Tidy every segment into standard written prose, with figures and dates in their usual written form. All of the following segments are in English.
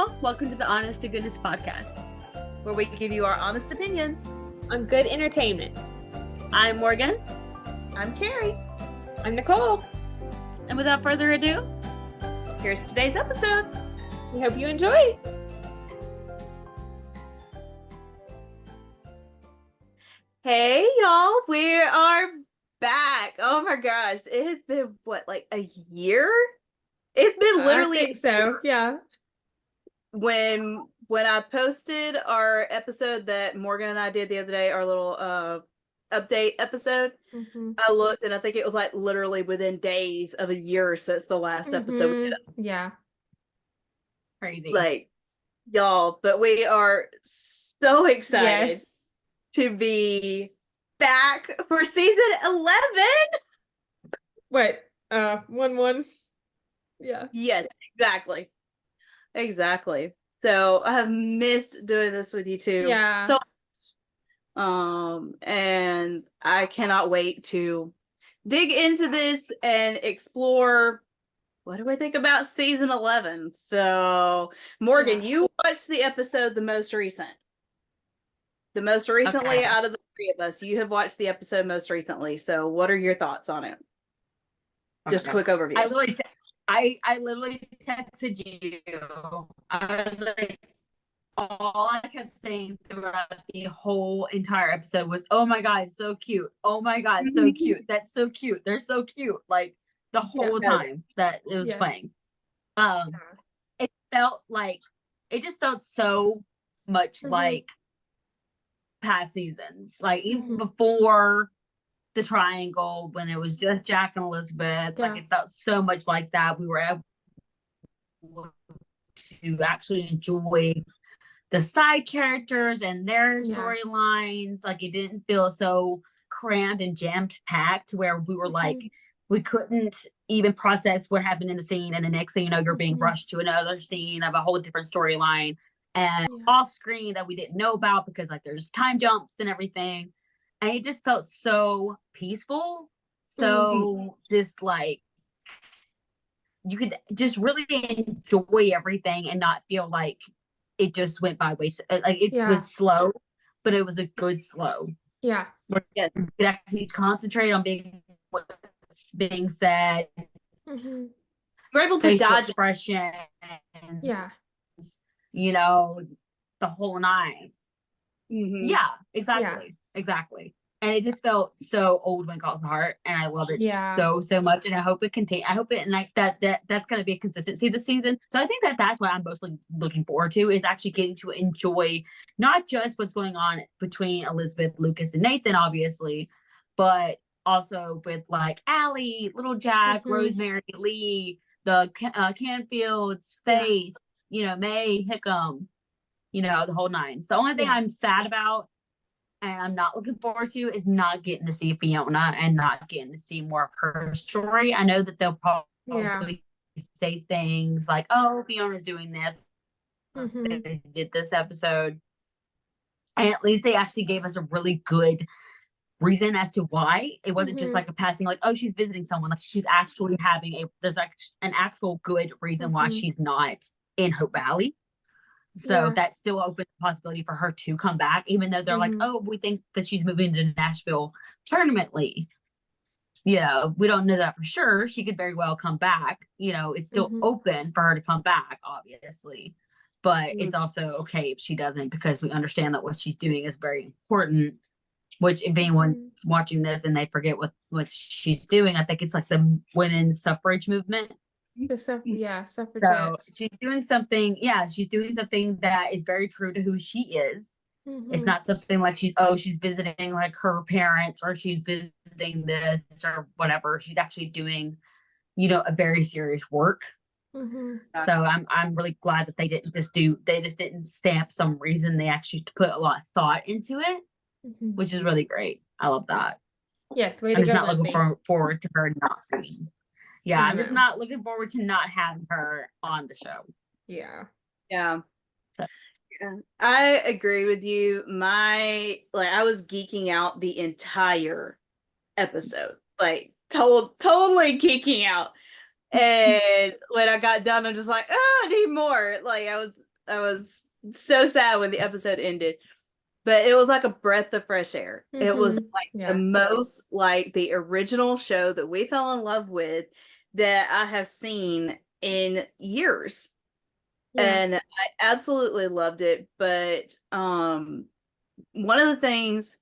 y'all. Welcome to the Honest to Goodness podcast, where we give you our honest opinions on good entertainment. I'm Morgan. I'm Kerri. I'm Nicole. And without further ado, here's today's episode. We hope you enjoy. Hey, y'all. We are back. Oh my gosh. It has been, what, like a year? It's been literally I think so. Yeah. When I posted our episode that Morgan and I did the other day, our little update episode, I looked and I think it was like literally within days of a year since the last episode we did. Yeah. Crazy. Like, y'all, but we are so excited to be back for season 11. What? 1-1. Yeah. Yes, exactly. So I have missed doing this with you too. Yeah. So and I cannot wait to dig into this and explore what do I think about season 11. So Morgan, you watched the episode the most recently out of the three of us. You have watched the episode most recently. So what are your thoughts on it? Just a quick overview. I literally texted you. I was like, all I kept saying throughout the whole entire episode was, oh my God, so cute. Oh my God, so cute. That's so cute. They're so cute. Like the whole time that it was playing. It just felt so much like past seasons. Like even before the triangle, when it was just Jack and Elizabeth, like it felt so much like that. We were able to actually enjoy the side characters and their storylines. Like it didn't feel so crammed and jammed packed where we were like, we couldn't even process what happened in the scene, and the next thing you know, you're being rushed to another scene of a whole different storyline and off screen that we didn't know about because like there's time jumps and everything. And it just felt so peaceful. So just like you could just really enjoy everything and not feel like it just went by waste. Like it was slow, but it was a good slow. Yeah. Yes. You could actually concentrate on what's being said. You're able to dodge expression. Yeah. You know, the whole nine. Yeah, exactly. Yeah. Exactly. And it just felt so old when it calls the heart, and I love it so much, and I hope it and like that's going to be a consistency this season. So I think that's what I'm mostly looking forward to, is actually getting to enjoy not just what's going on between Elizabeth, Lucas, and Nathan, obviously, but also with like Allie, Little Jack, Rosemary, Lee, the Canfields, Faith, you know, May, Hickam, you know, the whole nines. The only thing I'm sad about and I'm not looking forward to is not getting to see Fiona and not getting to see more of her story. I know that they'll probably say things like, oh, Fiona's doing this. They did this episode. And at least they actually gave us a really good reason as to why. It wasn't just like a passing, like, oh, she's visiting someone. Like she's actually having there's like an actual good reason why she's not in Hope Valley. So that still opens the possibility for her to come back, even though they're like, oh, we think that she's moving to Nashville permanently. You know, we don't know that for sure. She could very well come back. You know, it's still open for her to come back, obviously. But it's also okay if she doesn't, because we understand that what she's doing is very important. Which, if anyone's watching this and they forget what she's doing, I think it's like the women's suffrage movement. Suffragette. So she's doing something. Yeah, she's doing something that is very true to who she is. It's not something like she's visiting like her parents, or she's visiting this or whatever. She's actually doing, you know, a very serious work. So I'm really glad that they just didn't stamp some reason. They actually put a lot of thought into it, which is really great. I love that. Yes, I'm just not looking forward to her not being. Yeah, I'm just not looking forward to not having her on the show. Yeah. So. I agree with you. I was geeking out the entire episode, like totally geeking out. And when I got done, I'm just like, oh, I need more. Like I was so sad when the episode ended. But it was like a breath of fresh air. It was like the most like the original show that we fell in love with that I have seen in years. And I absolutely loved it. But one of the things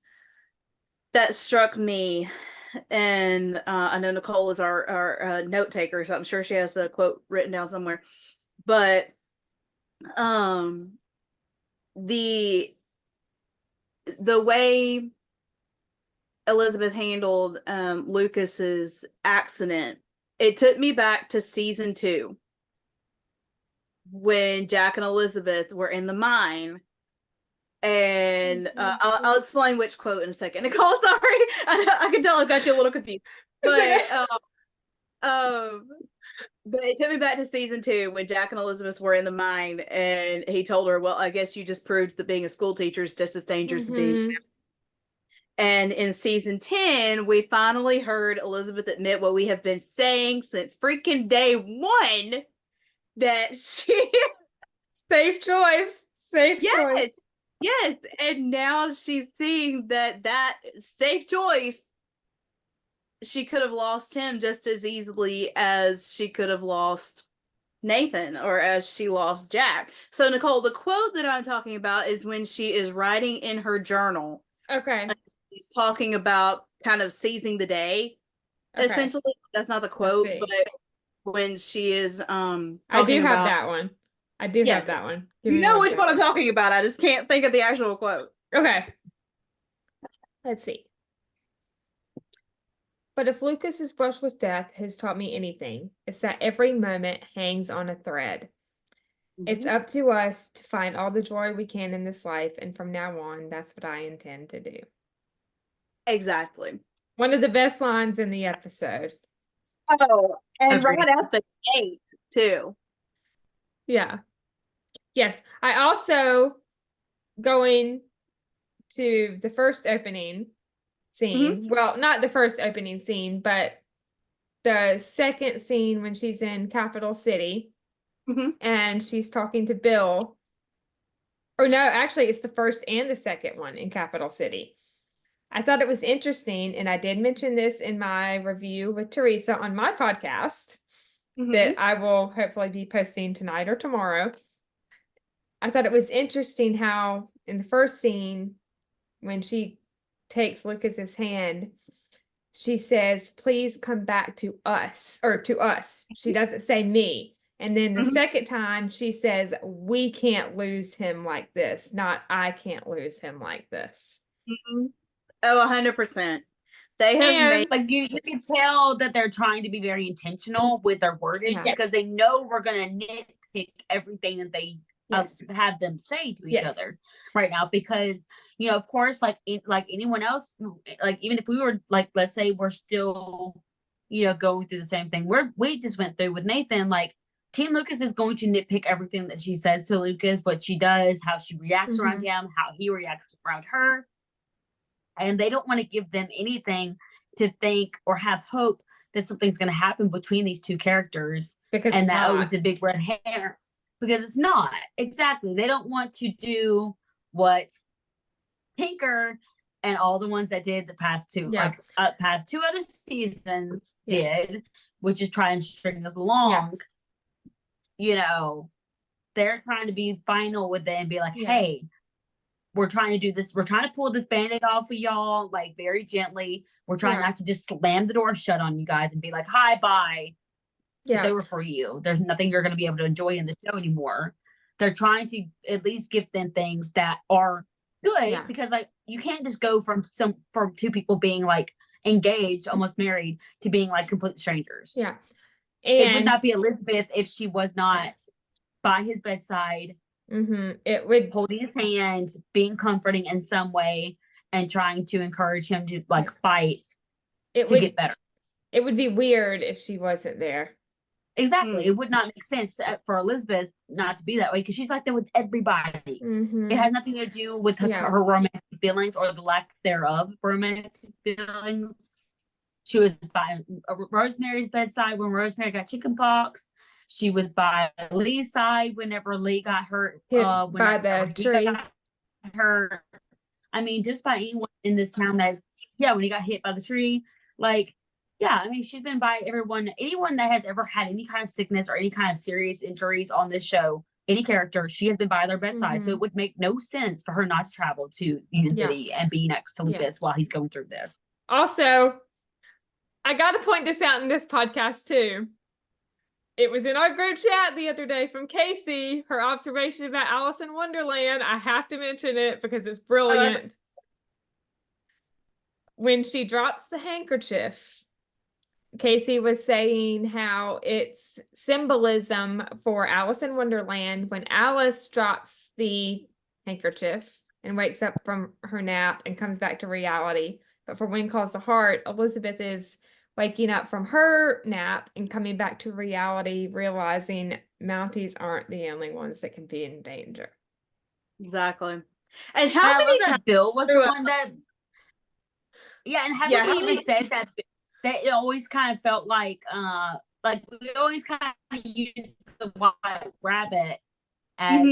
that struck me, and I know Nicole is our note taker, so I'm sure she has the quote written down somewhere. But the way Elizabeth handled Lucas's accident, it took me back to season 2 when Jack and Elizabeth were in the mine. And I'll explain which quote in a second. Nicole, sorry, I can tell I got you a little confused, but it took me back to season 2 when Jack and Elizabeth were in the mine, and he told her, "Well, I guess you just proved that being a school teacher is just as dangerous as being." And in season 10, we finally heard Elizabeth admit what we have been saying since freaking day 1, that she safe choice. Choice. Yes, and now she's seeing that safe choice. She could have lost him just as easily as she could have lost Nathan, or as she lost Jack. So, Nicole, the quote that I'm talking about is when she is writing in her journal. Okay. She's talking about kind of seizing the day. Okay. Essentially, that's not the quote, but when she is I do have that one. I do have that one. You know which one I'm talking about. I just can't think of the actual quote. Okay. Let's see. But if Lucas's brush with death has taught me anything, it's that every moment hangs on a thread. It's up to us to find all the joy we can in this life, and from now on, that's what I intend to do. Exactly. One of the best lines in the episode. Oh, and right out the gate, too. Yeah. Yes. I also, going to the first opening scene, well, not the first opening scene, but the second scene when she's in Capital City and she's talking to Bill. Or no, actually, it's the first and the second one in Capital City. I thought it was interesting, and I did mention this in my review with Teresa on my podcast that I will hopefully be posting tonight or tomorrow. I thought it was interesting how in the first scene, when she takes Lucas's hand, she says, "Please come back to us," or to us. She doesn't say me. And then the second time she says, "We can't lose him like this," not "I can't lose him like this." Oh, 100%. They have made, like, you can tell that they're trying to be very intentional with their wordage because they know we're going to nitpick everything that they have them say to each other right now, because, you know, of course, like anyone else, like even if we were like, let's say we're still, you know, going through the same thing we just went through with Nathan, like Team Lucas is going to nitpick everything that she says to Lucas, what she does, how she reacts around him, how he reacts around her. And they don't want to give them anything to think or have hope that something's going to happen between these two characters, because and that it's a big red hair, because it's not. Exactly. They don't want to do what Tinker and all the ones that did the past two, past 2 other seasons did, which is try and string us along. You know, they're trying to be final with it and be like, hey, we're trying to do this. We're trying to pull this Band-Aid off of y'all, like, very gently. We're trying not to just slam the door shut on you guys and be like, hi, bye. It's over for you. There's nothing you're going to be able to enjoy in the show anymore. They're trying to at least give them things that are good, because, like, you can't just go from 2 people being, like, engaged, almost married, to being, like, complete strangers. Yeah. And it would not be Elizabeth if she was not by his bedside. It would holding his hand, being comforting in some way, and trying to encourage him to, like, fight to get better. It would be weird if she wasn't there. Exactly. It would not make sense for Elizabeth not to be that way, because she's like that with everybody. It has nothing to do with her romantic feelings or the lack thereof of romantic feelings. She was by Rosemary's bedside when Rosemary got chicken pox. She was by Lee's side whenever Lee got hurt. Hit by the tree. Got hurt. I mean, just by anyone in this town when he got hit by the tree, like, yeah, I mean, she's been by anyone that has ever had any kind of sickness or any kind of serious injuries on this show, any character, she has been by their bedside. So it would make no sense for her not to travel to Union City and be next to Lucas while he's going through this. Also, I got to point this out in this podcast too. It was in our group chat the other day from Casey, her observation about Alice in Wonderland. I have to mention it because it's brilliant. When she drops the handkerchief, Casey was saying how it's symbolism for Alice in Wonderland when Alice drops the handkerchief and wakes up from her nap and comes back to reality. But for Wind Calls the Heart, Elizabeth is waking up from her nap and coming back to reality, realizing Mounties aren't the only ones that can be in danger. Exactly. And how many times Bill was the one that... Yeah, and haven't we even said that it always kind of felt like we always kind of used the white rabbit as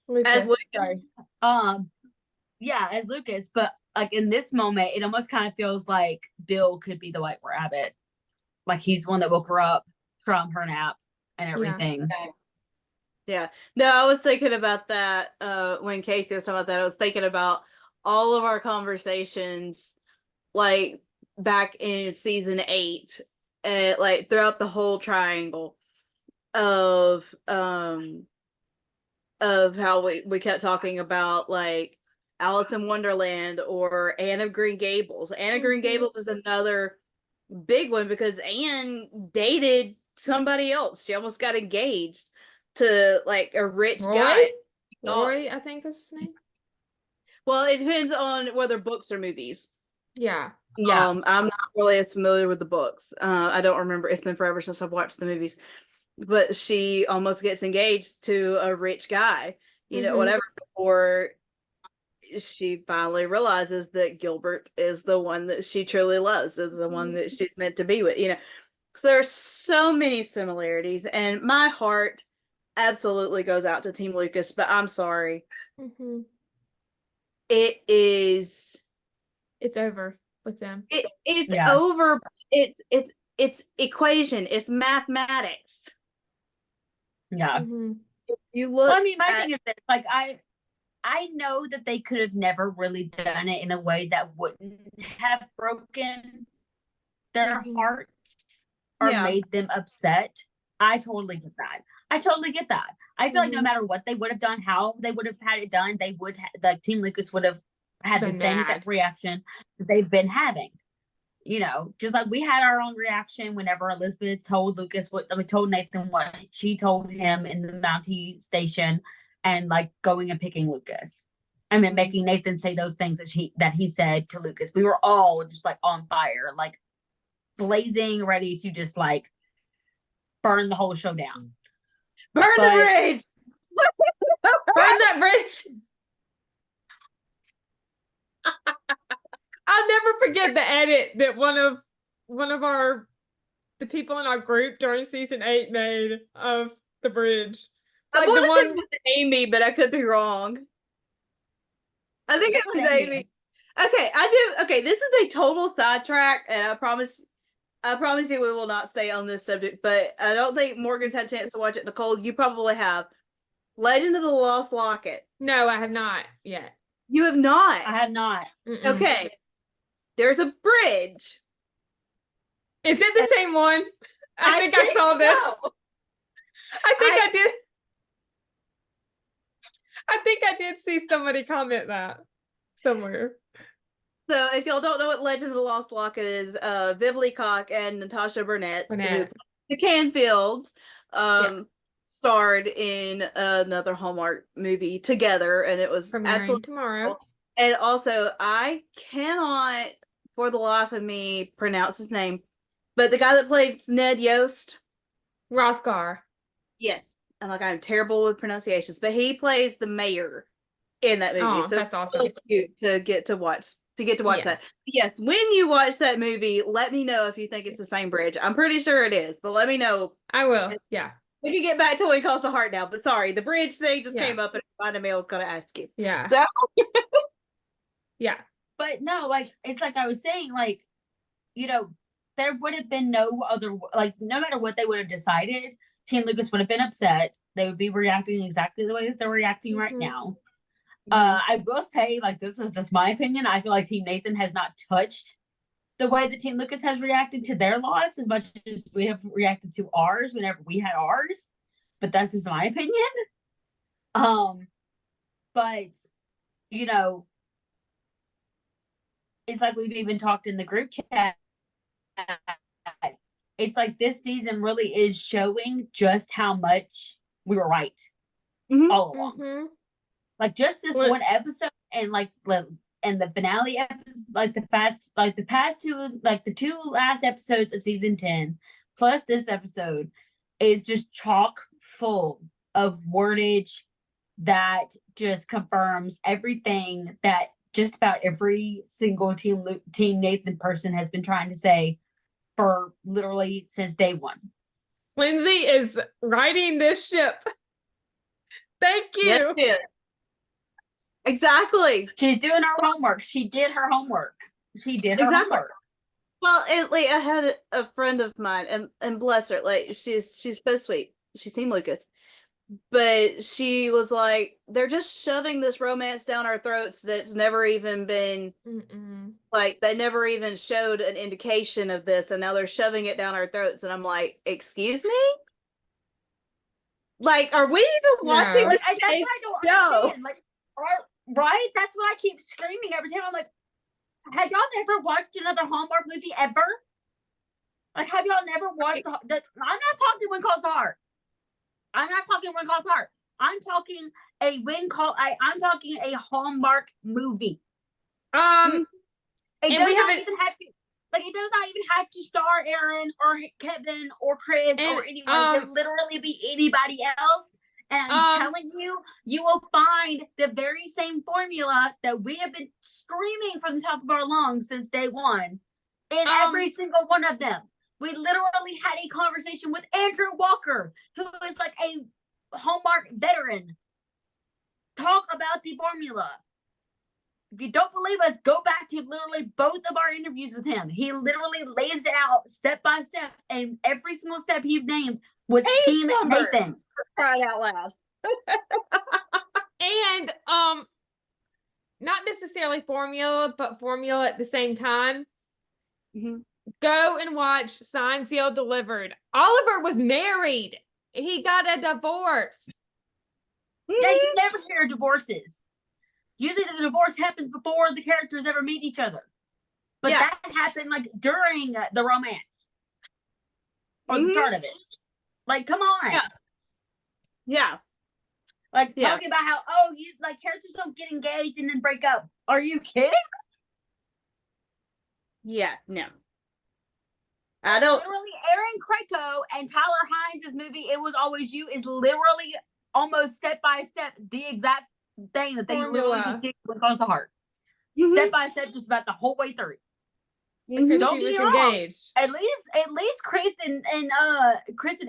Lucas. As Lucas. As Lucas, but like in this moment, it almost kind of feels like Bill could be the white rabbit. Like he's one that woke her up from her nap and everything. Yeah. No, I was thinking about that when Casey was talking about that. I was thinking about all of our conversations like back in season 8 and like throughout the whole triangle of how we kept talking about like Alice in Wonderland or Anne of Green Gables. Anne of Green Gables is another big one because Anne dated somebody else. She almost got engaged to like a rich guy. Roy, I think is his name. Well, it depends on whether books or movies. Yeah. I'm not really as familiar with the books. I don't remember. It's been forever since I've watched the movies. But she almost gets engaged to a rich guy, you know, whatever, before she finally realizes that Gilbert is the one that she truly loves, is the one that she's meant to be with, you know. So there's so many similarities, and my heart absolutely goes out to Team Lucas, but I'm sorry. It's over with them. It's over. It's equation. It's mathematics. Yeah. You look. Well, I mean, my thing is that, like, I know that they could have never really done it in a way that wouldn't have broken their hearts or made them upset. I totally get that. I feel like no matter what they would have done, how they would have had it done, they would like Team Lucas would have had the same exact reaction that they've been having. You know, just like we had our own reaction whenever Elizabeth told Nathan what she told him in the Mountie station, and like going and picking Lucas, and then making Nathan say those things that he said to Lucas. We were all just like on fire, like blazing, ready to just like burn the whole show down. Burn the bridge! Burn that bridge! I'll never forget the edit that one of the people in our group during season 8 made of the bridge. Like the one with Amy, but I could be wrong. I think it was Amy. Okay, this is a total sidetrack, and I promise you we will not stay on this subject, but I don't think Morgan's had a chance to watch it. Nicole, you probably have. Legend of the Lost Locket. No, I have not yet. You have not? I have not. Okay. There's a bridge. Is it the same one? I think I saw this. So. I think I did see somebody comment that somewhere. So if y'all don't know what Legend of the Lost Locket is, Viv Leacock and Natasha Burnett. Who the Canfields, starred in another Hallmark movie together, and it was absolutely tomorrow. And also, I cannot for the life of me pronounce his name, but the guy that plays Ned Yost, Rothgar. Yes, I'm terrible with pronunciations, but he plays the mayor in that movie. Oh, so that's awesome. Really cute to get to watch to get to watch that. Yes, when you watch that movie, let me know if you think it's the same bridge. I'm pretty sure it is, but let me know. I will. Yeah. We can get back to what we call the heart now, but sorry, the bridge thing just came up and reminded me I was going to ask you. Yeah. So. Yeah. But no, like, it's like I was saying, like, you know, there would have been no other, like, no matter what they would have decided, Team Lucas would have been upset. They would be reacting exactly the way that they're reacting right now. I will say, like, this is just my opinion. I feel like Team Nathan has not touched the way that Team Lucas has reacted to their loss as much as we have reacted to ours whenever we had ours. But that's just my opinion. But, you know, it's like we've even talked in the group chat. It's like this season really is showing just how much we were right all along. Like just this one episode and like and the finale episode, like the two last episodes of season 10 plus this episode is just chock full of wordage that just confirms everything that just about every single Team Nathan person has been trying to say for literally since day one. Lindsay is riding this ship. Thank you. Yes, exactly. She's doing her homework. She did her homework. Homework. Well, I had a friend of mine, and bless her, like she's so sweet. She's Team Lucas, but she was like, they're just shoving this romance down our throats that's never even been like they never even showed an indication of this, and now they're shoving it down our throats, and I'm like, excuse me. Like, are we even watching? Like, that's what I don't understand. Like, right? That's what I keep screaming every time. I'm like, have y'all never watched another Hallmark movie ever? Like, have y'all never watched I'm not talking When Calls the Heart. I'm not talking When Calls the Heart. I'm talking I'm talking a Hallmark movie. It does not even have to. Like, it does not even have to star Aaron or Kevin or Chris or anyone. It could literally be anybody else. And I'm telling you, you will find the very same formula that we have been screaming from the top of our lungs since day one in every single one of them. We literally had a conversation with Andrew Walker, who is like a Hallmark veteran. Talk about the formula. If you don't believe us, go back to literally both of our interviews with him. He literally lays it out step by step, and every single step he named was Team Nathan. Crying out loud. And not necessarily formula, but formula at the same time. Go and watch Signed, Sealed, Delivered. Oliver was married. He got a divorce. Yeah, you never hear divorces. Usually the divorce happens before the characters ever meet each other. But that happened like during the romance. Or the start of it. Like, come on. Yeah. Like, talking about how, you like characters don't get engaged and then break up. Are you kidding? Yeah, no. I don't. Literally, Aaron Krakow and Tyler Hines' movie, It Was Always You, is literally almost step by step the exact thing that they literally just did with Calls the Heart. Step by step, just about the whole way through. Don't get me wrong. At least Chris and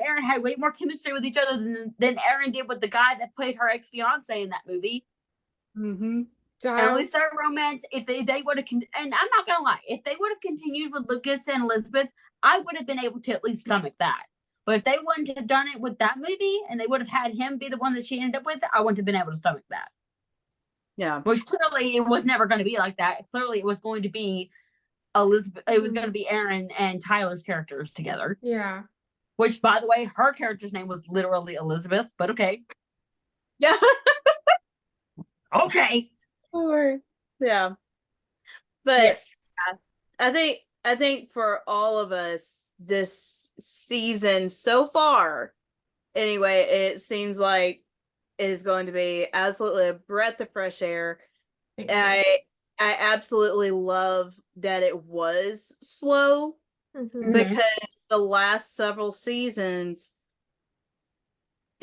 Aaron had way more chemistry with each other than Aaron did with the guy that played her ex-fiance in that movie. And at least their romance, if they would have, and I'm not gonna lie, if they would have continued with Lucas and Elizabeth, I would have been able to at least stomach that. But if they wouldn't have done it with that movie, and they would have had him be the one that she ended up with, I wouldn't have been able to stomach that. Yeah. Which clearly it was never going to be like that. Clearly it was going to be Elizabeth. It was going to be Aaron and Tyler's characters together. Yeah. Which, by the way, her character's name was literally Elizabeth. But okay. Yeah. Okay. Yeah. But I think for all of us this season so far, anyway, it seems like it is going to be absolutely a breath of fresh air. I absolutely love that it was slow because the last several seasons,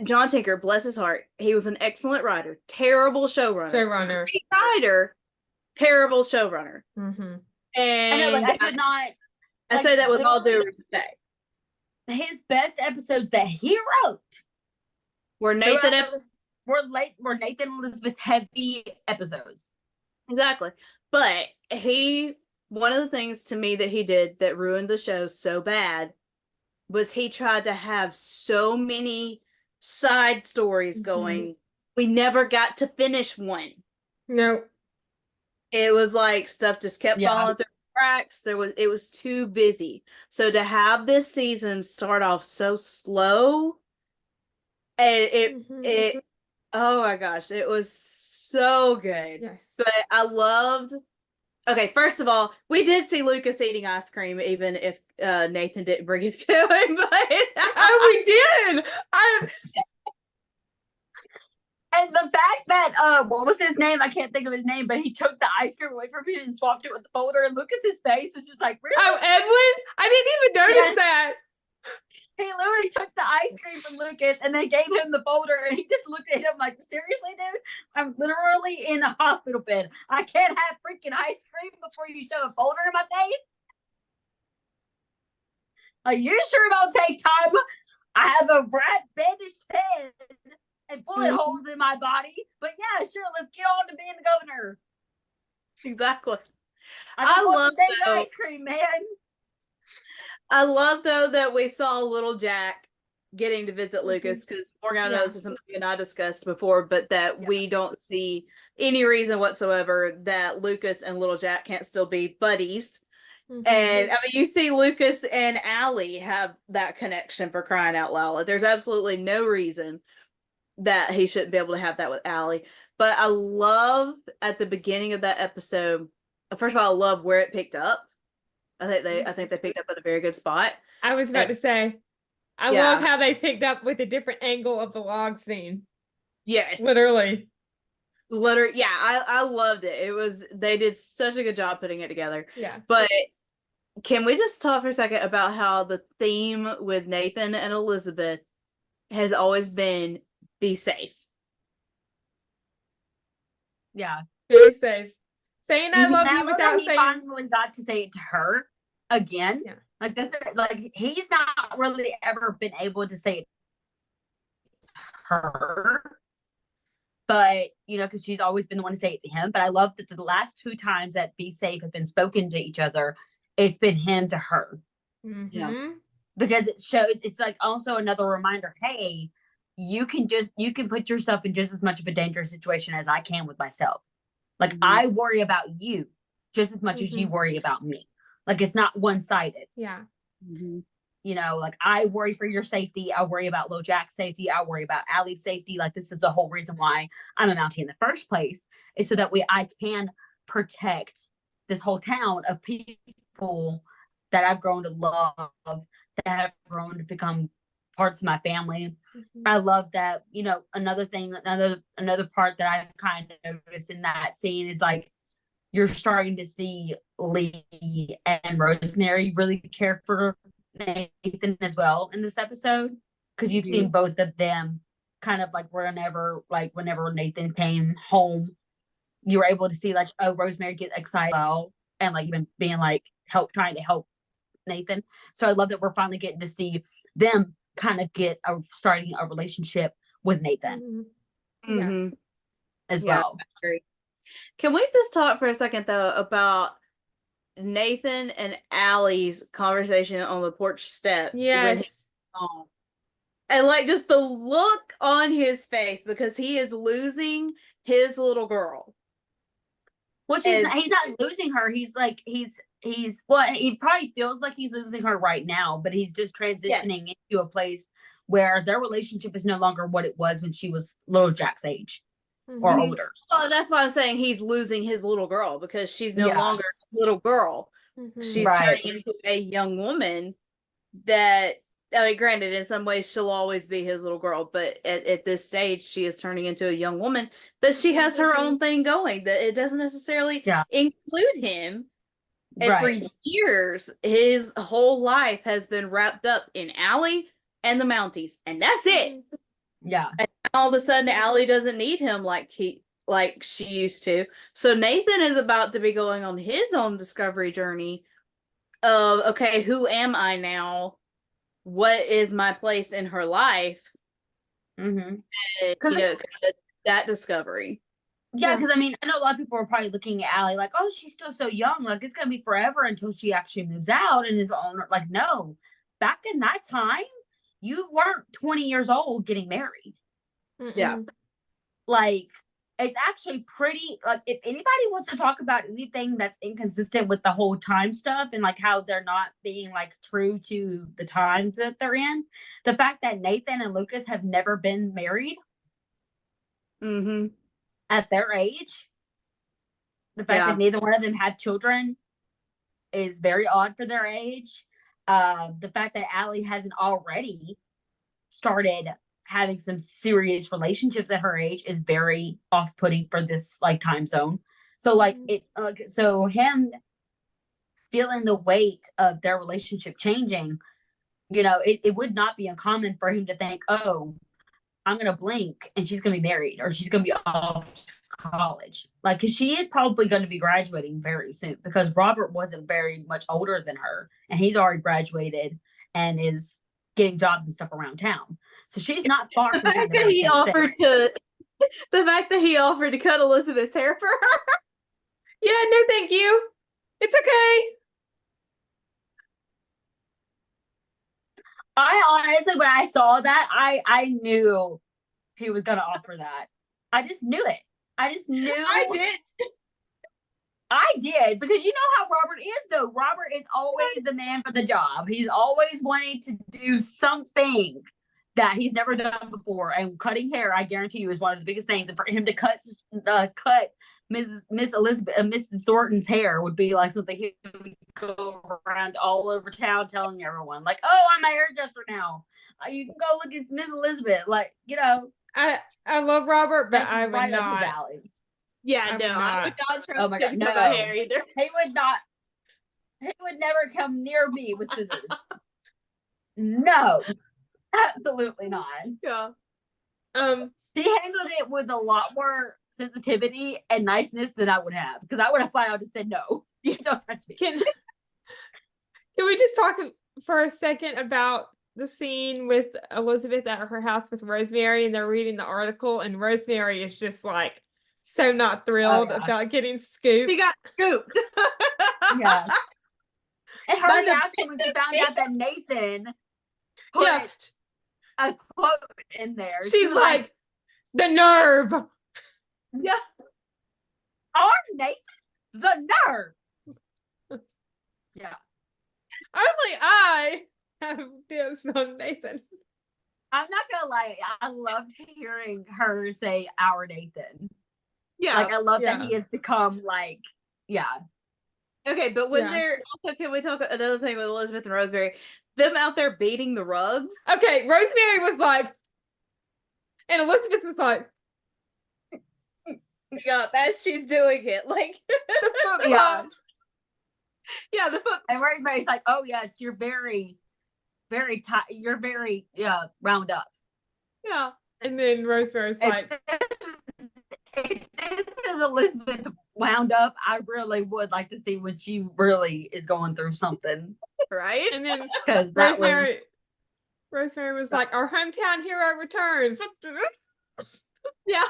John Tinker, bless his heart, he was an excellent writer, terrible showrunner. Great writer, terrible showrunner. Mm-hmm. I know, like, And I could not. I Like, say that with all due literally, respect. his best episodes that he wrote Were were Nathan Elizabeth heavy episodes. Exactly. But one of the things to me that he did that ruined the show so bad was he tried to have so many side stories going. We never got to finish one. Nope. It was like stuff just kept falling through the cracks. It was too busy. So to have this season start off so slow, and it oh my gosh, it was so good. Yes. But I loved. Okay, first of all, we did see Lucas eating ice cream, even if Nathan didn't bring it to him. But we did. And the fact that what was his name? I can't think of his name, but he took the ice cream away from him and swapped it with the folder. And Lucas's face was just like, really? Oh, Edwin! I didn't even notice that. He literally took the ice cream from Lucas and then gave him the folder, and he just looked at him like, seriously, dude? I'm literally in a hospital bed. I can't have freaking ice cream before you shove a folder in my face? Are you sure it'll take time? I have a rat bandaged head and bullet holes in my body. But yeah, sure, let's get on to being the governor. Exactly. I love the ice cream, man. I love though that we saw little Jack getting to visit Lucas, because Morgan knows this is something you and I discussed before, but that we don't see any reason whatsoever that Lucas and little Jack can't still be buddies. And I mean, you see Lucas and Allie have that connection, for crying out loud. There's absolutely no reason that he shouldn't be able to have that with Allie. But I love at the beginning of that episode, first of all, I love where it picked up. I think they picked up at a very good spot. I was about to say, I love how they picked up with a different angle of the log scene. Yes. Literally. Yeah, I loved it. They did such a good job putting it together. Yeah. But can we just talk for a second about how the theme with Nathan and Elizabeth has always been be safe? Yeah. Be safe. Saying I love you without saying. He finally got to say it to her again. Yeah. Like this, like he's not really ever been able to say it to her. But, you know, because she's always been the one to say it to him. But I love that the last 2 times that be safe has been spoken to each other, it's been him to her. Yeah. Because it shows, it's like also another reminder, hey, you can put yourself in just as much of a dangerous situation as I can with myself. Like I worry about you just as much as you worry about me. Like it's not one-sided. Yeah. You know, like I worry for your safety. I worry about Lil Jack's safety. I worry about Allie's safety. Like this is the whole reason why I'm a Mountie in the first place, is so that I can protect this whole town of people that I've grown to love, that have grown to become parts of my family. I love that, you know, another part that I kind of noticed in that scene is like you're starting to see Lee and Rosemary really care for Nathan as well in this episode, because you've seen both of them kind of like whenever Nathan came home, you were able to see like, oh, Rosemary get excited and like even being like trying to help Nathan. So I love that we're finally getting to see them kind of starting a relationship with Nathan as well. Can we just talk for a second though about Nathan and Allie's conversation on the porch step? Yes. And like just the look on his face, because he is losing his little girl. Well, he's not losing her. He's like he probably feels like he's losing her right now, but he's just transitioning into a place where their relationship is no longer what it was when she was little Jack's age or older. Well, that's why I'm saying he's losing his little girl, because she's no longer a little girl. She's turning into a young woman that, I mean, granted, in some ways she'll always be his little girl, but at this stage she is turning into a young woman that she has her own thing going, that it doesn't necessarily include him. And for years, his whole life has been wrapped up in Allie and the Mounties, and that's it. Yeah. And all of a sudden, Allie doesn't need him like like she used to. So Nathan is about to be going on his own discovery journey of, okay, who am I now? What is my place in her life? Mhm. And, that discovery. Yeah, because I mean, I know a lot of people are probably looking at Allie like, oh, she's still so young. Like, it's gonna be forever until she actually moves out and is on. Like, no, back in that time, you weren't 20 years old getting married. Yeah. Like, it's actually pretty. Like, if anybody wants to talk about anything that's inconsistent with the whole time stuff and like how they're not being like true to the times that they're in, the fact that Nathan and Lucas have never been married. Mm-hmm. At their age, the fact that neither one of them have children is very odd for their age. The fact that Allie hasn't already started having some serious relationships at her age is very off-putting for this like time zone. So like so him feeling the weight of their relationship changing, it would not be uncommon for him to think, oh, I'm gonna blink and she's gonna be married or she's gonna be off to college. Like, cause she is probably gonna be graduating very soon because Robert wasn't very much older than her and he's already graduated and is getting jobs and stuff around town. So she's not far from the fact that he offered to cut Elizabeth's hair for her. Yeah, no, thank you. It's okay. I honestly, when I saw that, I knew he was gonna offer that. I just knew it. I just knew. I did because you know how Robert is though. Robert is always the man for the job. He's always wanting to do something that he's never done before. And cutting hair, I guarantee you, is one of the biggest things. And for him to cut Miss Elizabeth, Mrs. Thornton's hair would be like something he would go around all over town telling everyone, like, "Oh, I'm a hairdresser now. You can go look at Miss Elizabeth." Like, I love Robert, but I would right not. up his alley. Yeah, I would not trust him to cut my hair either. He would not. He would never come near me with scissors. No, absolutely not. Yeah. He handled it with a lot more sensitivity and niceness than I would have, because I would have flat out just said no. You don't touch me. Can we just talk for a second about the scene with Elizabeth at her house with Rosemary, and they're reading the article, and Rosemary is just like so not thrilled about getting scooped. She got scooped. Yeah. And her reaction when she found out that Nathan put a quote in there. She's like, the nerve. Yeah. Our Nathan? The nerve. Yeah. Only I have dibs on Nathan. I'm not gonna lie, I loved hearing her say our Nathan. Yeah. Like, I love that he has become like, Okay, but when they're also, can we talk another thing with Elizabeth and Rosemary? Them out there beating the rugs. Okay, Rosemary was like, and Elizabeth was like, yeah, as she's doing it, like the foot yeah, the foot. And Rosemary's like, oh yes, you're very, very tight. You're very round up. Yeah. And then Rosemary's like, if this is Elizabeth wound up, I really would like to see when she really is going through something. Right? And then because Rosemary was like, our hometown hero returns. Yeah.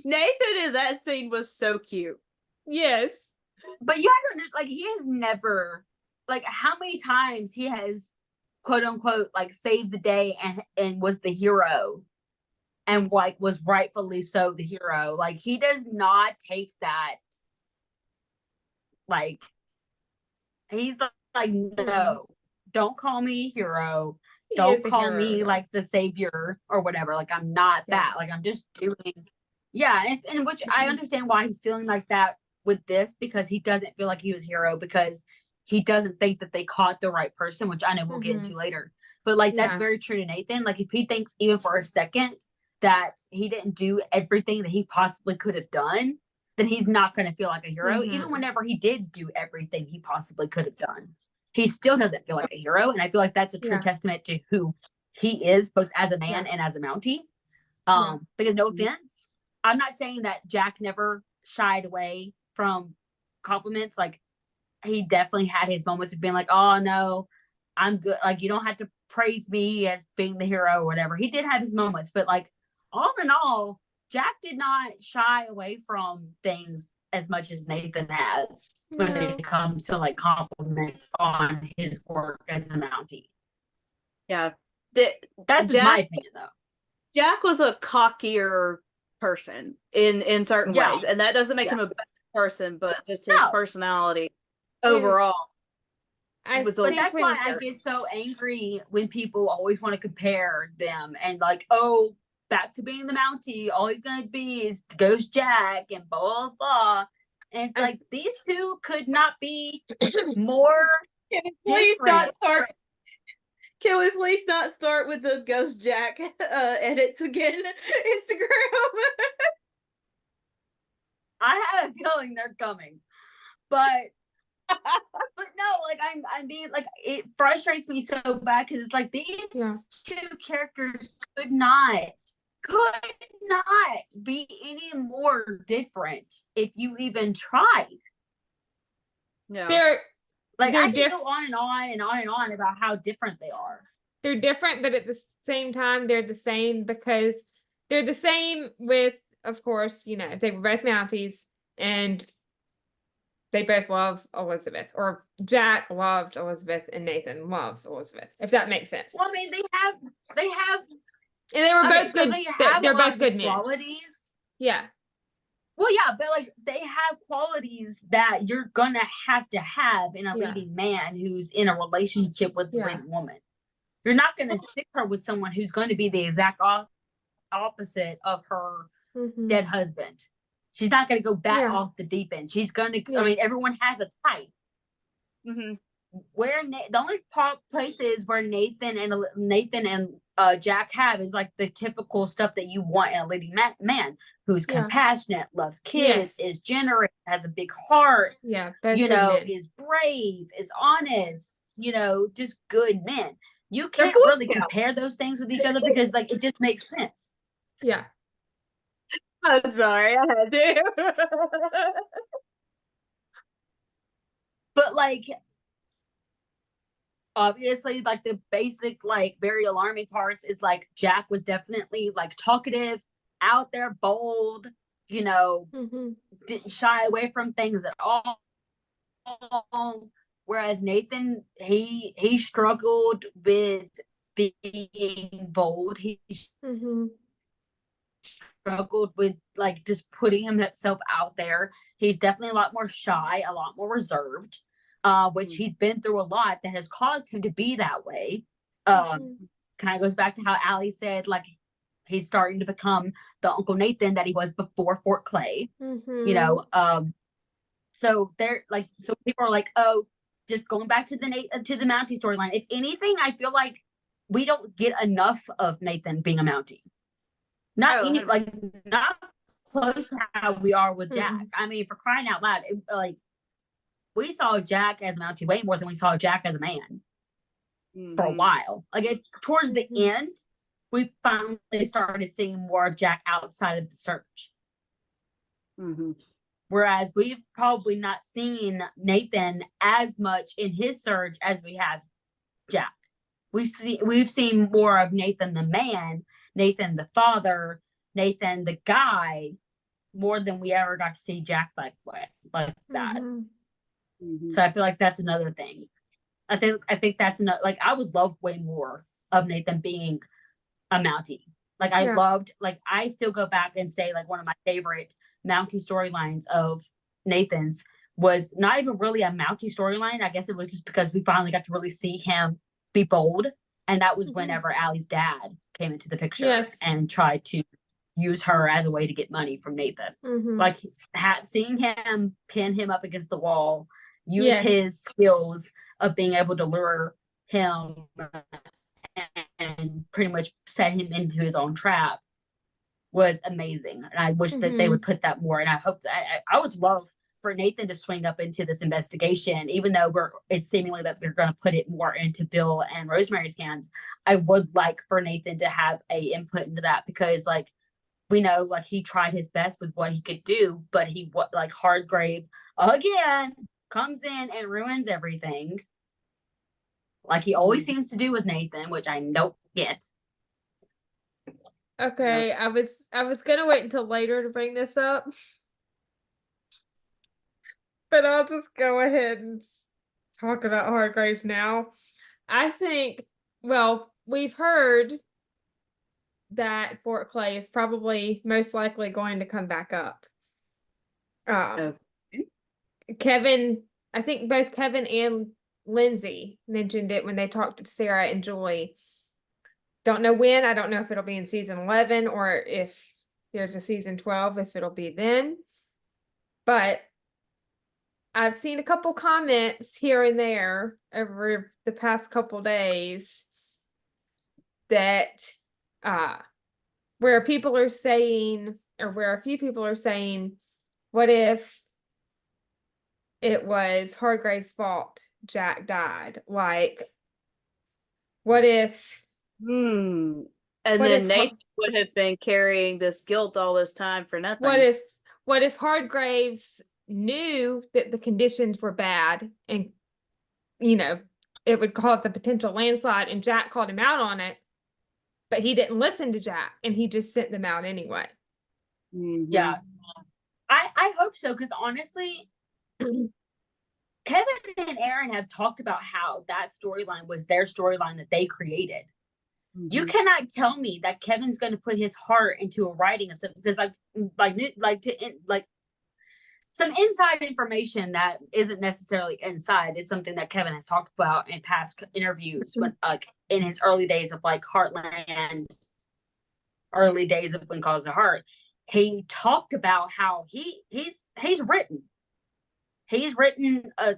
Nathan in that scene was so cute. Yes. But you have to, like, he has never, like, how many times he has, quote unquote, like, saved the day and was the hero and, like, was rightfully so the hero. Like, he does not take that, like, he's like, no, don't call me a hero. Don't call me, like, the savior or whatever. Like, I'm not that. Like, I'm just doing, and which I understand why he's feeling like that with this, because he doesn't feel like he was a hero, because he doesn't think that they caught the right person, which I know we'll get into later. But like, that's very true to Nathan. Like, if he thinks even for a second that he didn't do everything that he possibly could have done, then he's not going to feel like a hero. Even whenever he did do everything he possibly could have done, he still doesn't feel like a hero. And I feel like that's a true testament to who he is, both as a man and as a Mountie. Because no offense, I'm not saying that Jack never shied away from compliments. Like, he definitely had his moments of being like, oh no, I'm good. Like, you don't have to praise me as being the hero or whatever. He did have his moments, but like, all in all, Jack did not shy away from things as much as Nathan has when it comes to like compliments on his work as a Mountie. Yeah. That's just my opinion though. Jack was a cockier person in certain ways, and that doesn't make him a bad person, but just his personality overall. But that's why I get so angry when people always want to compare them and like, oh, back to being the Mountie, all he's gonna be is Ghost Jack and blah blah blah. And it's like, these two could not be more different. Can we please not start with the Ghost Jack edits again? Instagram. I have a feeling they're coming, but no, like I'm being like, it frustrates me so bad because it's like these two characters could not be any more different if you even tried. No, I can go on and on and on and on about how different they are. They're different, but at the same time, they're the same because they're the same with, of course, you know, they were both Mounties and they both love Elizabeth, or Jack loved Elizabeth and Nathan loves Elizabeth, if that makes sense. Well, I mean, they have, and they were both good. They're both good men. Qualities. Yeah. Well, yeah, but like they have qualities that you're gonna have to have in a leading man who's in a relationship with the leading woman. You're not gonna stick her with someone who's going to be the exact opposite of her dead husband. She's not gonna go back off the deep end. She's gonna. I mean, everyone has a type. Where the only places where Nathan and Jack have is like the typical stuff that you want in a leading man who's compassionate, loves kids, is generous, has a big heart, you know, is brave, is honest, you know, just good men. You can't really compare those things with each other because like it just makes sense. Yeah. I'm sorry, I had to. But like, obviously, like the basic, like very alarming parts is like Jack was definitely like talkative, out there, bold, you know, didn't shy away from things at all. Whereas Nathan, he struggled with being bold. He struggled with like just putting himself out there. He's definitely a lot more shy, a lot more reserved. Which he's been through a lot that has caused him to be that way. Kind of goes back to how Allie said, like, he's starting to become the Uncle Nathan that he was before Fort Clay. You know, so they're like, so people are like, oh, just going back to the Mountie storyline. If anything, I feel like we don't get enough of Nathan being a Mountie. Not close to how we are with Jack. I mean, for crying out loud, we saw Jack as a Mountie way more than we saw Jack as a man for a while. Like towards the end, we finally started seeing more of Jack outside of the search. Whereas we've probably not seen Nathan as much in his search as we have Jack. We've seen more of Nathan the man, Nathan the father, Nathan the guy, more than we ever got to see Jack like that. So I feel like that's another thing. I think that's another, like, I would love way more of Nathan being a Mountie. Like I loved, like I still go back and say like one of my favorite Mountie storylines of Nathan's was not even really a Mountie storyline. I guess it was just because we finally got to really see him be bold. And that was whenever Allie's dad came into the picture and tried to use her as a way to get money from Nathan. Like seeing him pin him up against the wall, use his skills of being able to lure him and pretty much set him into his own trap was amazing. And I wish that they would put that more. And I hope that I would love for Nathan to swing up into this investigation, even though it's seemingly that they're going to put it more into Bill and Rosemary's hands. I would like for Nathan to have a input into that because like we know like he tried his best with what he could do, but like Hardgrave again comes in and ruins everything. Like he always seems to do with Nathan, which I don't get. Okay, I was gonna wait until later to bring this up. But I'll just go ahead and talk about Hargraves now. I think, well, we've heard that Fort Clay is probably most likely going to come back up. Kevin, I think both Kevin and Lindsay mentioned it when they talked to Sarah and Julie. Don't know when. I don't know if it'll be in season 11 or if there's a season 12, if it'll be then. But I've seen a couple comments here and there over the past couple days that where people are saying, or where a few people are saying, what if it was Hargrave's fault Jack died? Like, what if and then Nathan would have been carrying this guilt all this time for nothing? What if Hargraves knew that the conditions were bad and, you know, it would cause a potential landslide and Jack called him out on it, but he didn't listen to Jack and he just sent them out anyway? Yeah. I hope so, because honestly, Kevin and Aaron have talked about how that storyline was their storyline that they created. You cannot tell me that Kevin's going to put his heart into a writing of something, because like some inside information that isn't necessarily inside is something that Kevin has talked about in past interviews when in his early days of like Heartland, early days of When Calls the Heart. He talked about how he's written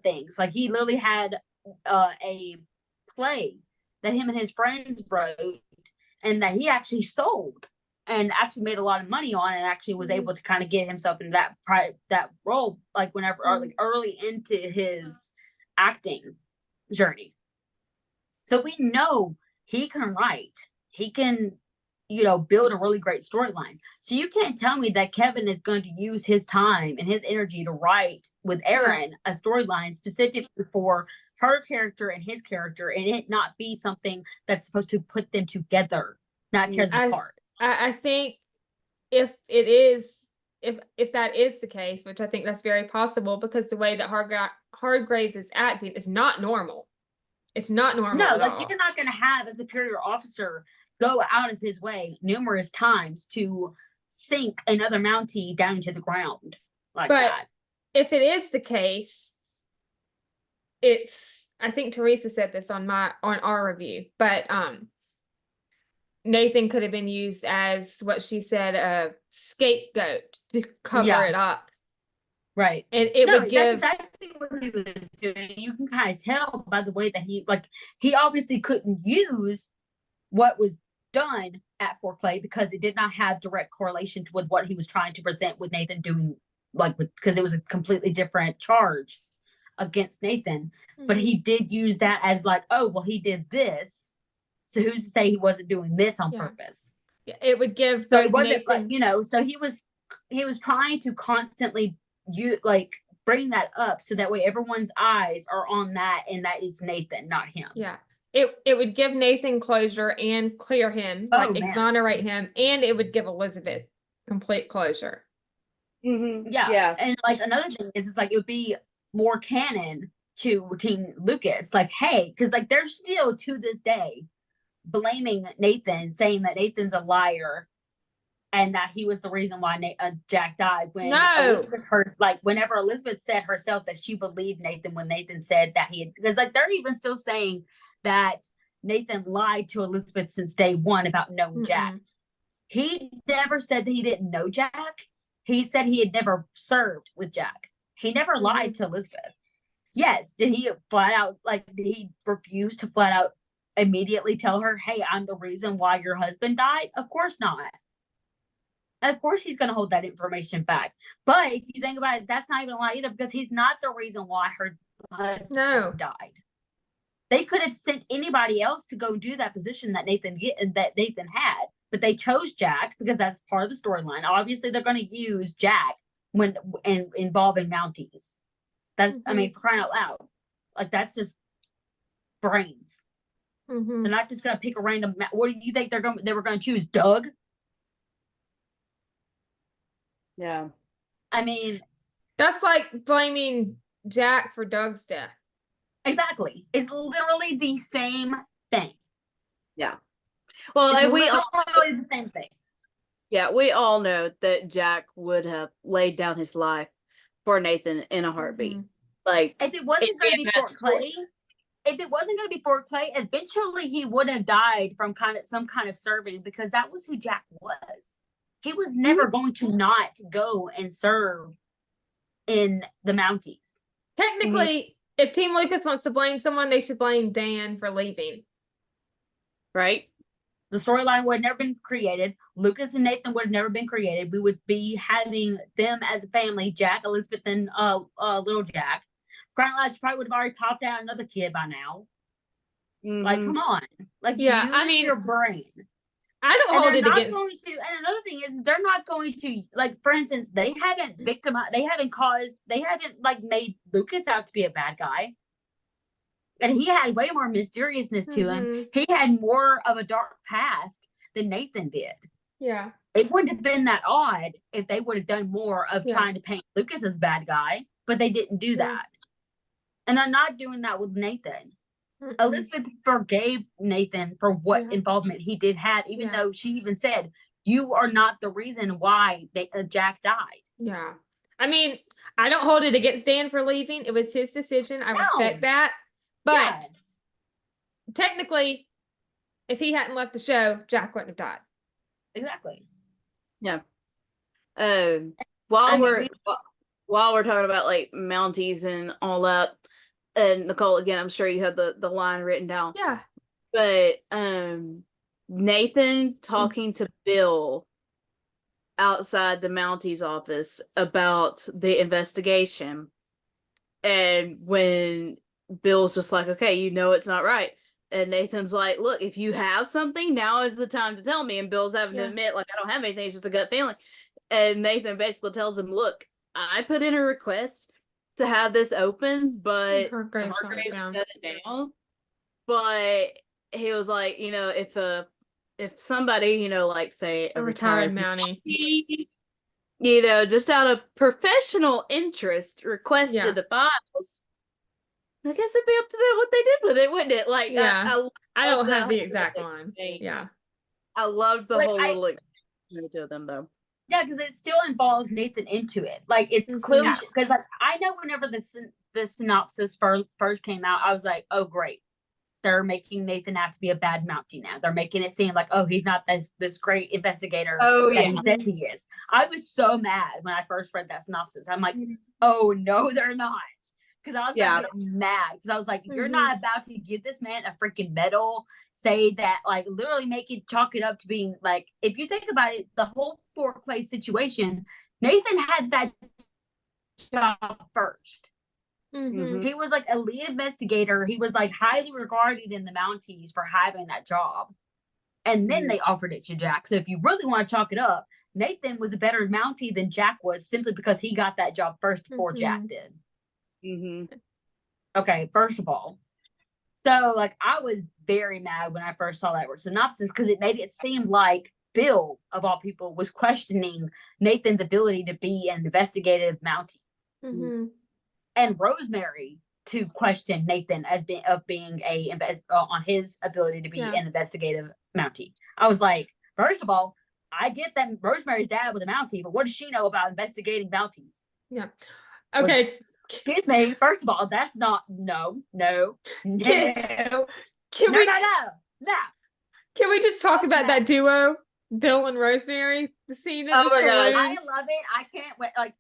things. Like he literally had a play that him and his friends wrote and that he actually sold and actually made a lot of money on, and actually was able to kind of get himself in that role, like whenever like early into his acting journey. So we know he can write. He can, you know, build a really great storyline. So you can't tell me that Kevin is going to use his time and his energy to write with Aaron a storyline specifically for her character and his character, and it not be something that's supposed to put them together, not tear them apart. I think if it is, if that is the case, which I think that's very possible, because the way that Hargraves is acting is not normal. It's not normal. No, like you're not going to have a superior officer go out of his way numerous times to sink another Mountie down into the ground like that. If it is the case, I think Teresa said this on our review, but Nathan could have been used as what she said, a scapegoat to cover it up. Right. And it would give. That's exactly what he was doing. You can kind of tell by the way that he obviously couldn't use what was done at Fort Clay because it did not have direct correlation with what he was trying to present with Nathan doing, because it was a completely different charge against Nathan. But he did use that as like, oh, well, he did this, so who's to say he wasn't doing this on purpose? Yeah, it would give. So it wasn't Nathan, so he was trying to constantly bring that up so that way everyone's eyes are on that, and that it's Nathan, not him. Yeah. It would give Nathan closure and clear him, exonerate him, and it would give Elizabeth complete closure. Yeah. And like another thing is like it would be more canon to Team Lucas. Like, hey, because like they're still to this day blaming Nathan, saying that Nathan's a liar and that he was the reason why Jack died. When Elizabeth heard, whenever Elizabeth said herself that she believed Nathan when Nathan said that he had, because like they're even still saying that Nathan lied to Elizabeth since day one about knowing Jack. He never said that he didn't know Jack. He said he had never served with Jack. He never lied to Elizabeth. Yes, did he flat out, did he refuse to flat out immediately tell her, hey, I'm the reason why your husband died? Of course not. And of course he's going to hold that information back. But if you think about it, that's not even a lie either, because he's not the reason why her husband died. They could have sent anybody else to go do that position that Nathan had. but they chose Jack because that's part of the storyline. Obviously, they're going to use Jack when involving Mounties. That's, I mean, for crying out loud, like that's just brains. They're not just going to pick a random. What do you think they were going to choose? Doug? Yeah. I mean, that's like blaming Jack for Doug's death. Exactly. It's literally the same thing. Yeah. Well, it's we all literally the same thing. Yeah, we all know that Jack would have laid down his life for Nathan in a heartbeat. Like, if it wasn't going to be Fort Clay, eventually he would have died from some kind of serving, because that was who Jack was. He was never going to not go and serve in the Mounties. Technically, if Team Lucas wants to blame someone, they should blame Dan for leaving. Right? The storyline would have never been created. Lucas and Nathan would have never been created. We would be having them as a family, Jack, Elizabeth, and little Jack. She probably would have already popped out another kid by now. Like, come on. Like, yeah, I mean, your brain. I don't hold it against. And another thing is, they're not going to, like, for instance, they haven't like made Lucas out to be a bad guy. And he had way more mysteriousness to him. He had more of a dark past than Nathan did. Yeah. It wouldn't have been that odd if they would have done more of trying to paint Lucas as bad guy, but they didn't do that. And they're not doing that with Nathan. Elizabeth forgave Nathan for what involvement he did have, even though she even said, you are not the reason why Jack died. Yeah. I mean, I don't hold it against Dan for leaving. It was his decision. I respect that. But technically, if he hadn't left the show, Jack wouldn't have died. Exactly. Yeah. While we're talking about like Mounties and all that, and Nicole, again, I'm sure you have the line written down. Yeah. But Nathan talking to Bill outside the Mounties office about the investigation, and when Bill's just like, okay, you know it's not right. And Nathan's like, look, if you have something, now is the time to tell me. And Bill's having to admit, like, I don't have anything, it's just a gut feeling. And Nathan basically tells him, look, I put in a request to have this open, but Hargrave shut it down. But he was like, you know, if somebody, you know, like say a retired Mountie, you know, just out of professional interest requested the files, I guess it'd be up to them what they did with it, wouldn't it? Like, I don't have the exact line. Yeah, I loved the whole little exchange of them though. Yeah, because it still involves Nathan into it. Like, it's clearly because like I know whenever the synopsis first came out, I was like, oh great, they're making Nathan out to be a bad Mountie now. They're making it seem like, oh, he's not this great investigator that he says he is. I was so mad when I first read that synopsis. I'm like, oh no, they're not. Because I was about to get mad. Because I was like, you're not about to give this man a freaking medal, say that, like, literally chalk it up to being, like, if you think about it, the whole Fort Clay situation, Nathan had that job first. He was, like, a lead investigator. He was, like, highly regarded in the Mounties for having that job. And then they offered it to Jack. So if you really want to chalk it up, Nathan was a better Mountie than Jack was, simply because he got that job first before Jack did. Okay, first of all, so like I was very mad when I first saw that synopsis, because it made it seem like Bill, of all people, was questioning Nathan's ability to be an investigative Mountie, and Rosemary to question Nathan as being on his ability to be an investigative Mountie. I was like, first of all, I get that Rosemary's dad was a Mountie, but what does she know about investigating Mounties? Yeah. Okay. Excuse me. First of all, that's not no. Can we just talk about that duo, Bill and Rosemary? The scene in the saloon. I love it. I can't wait. Like,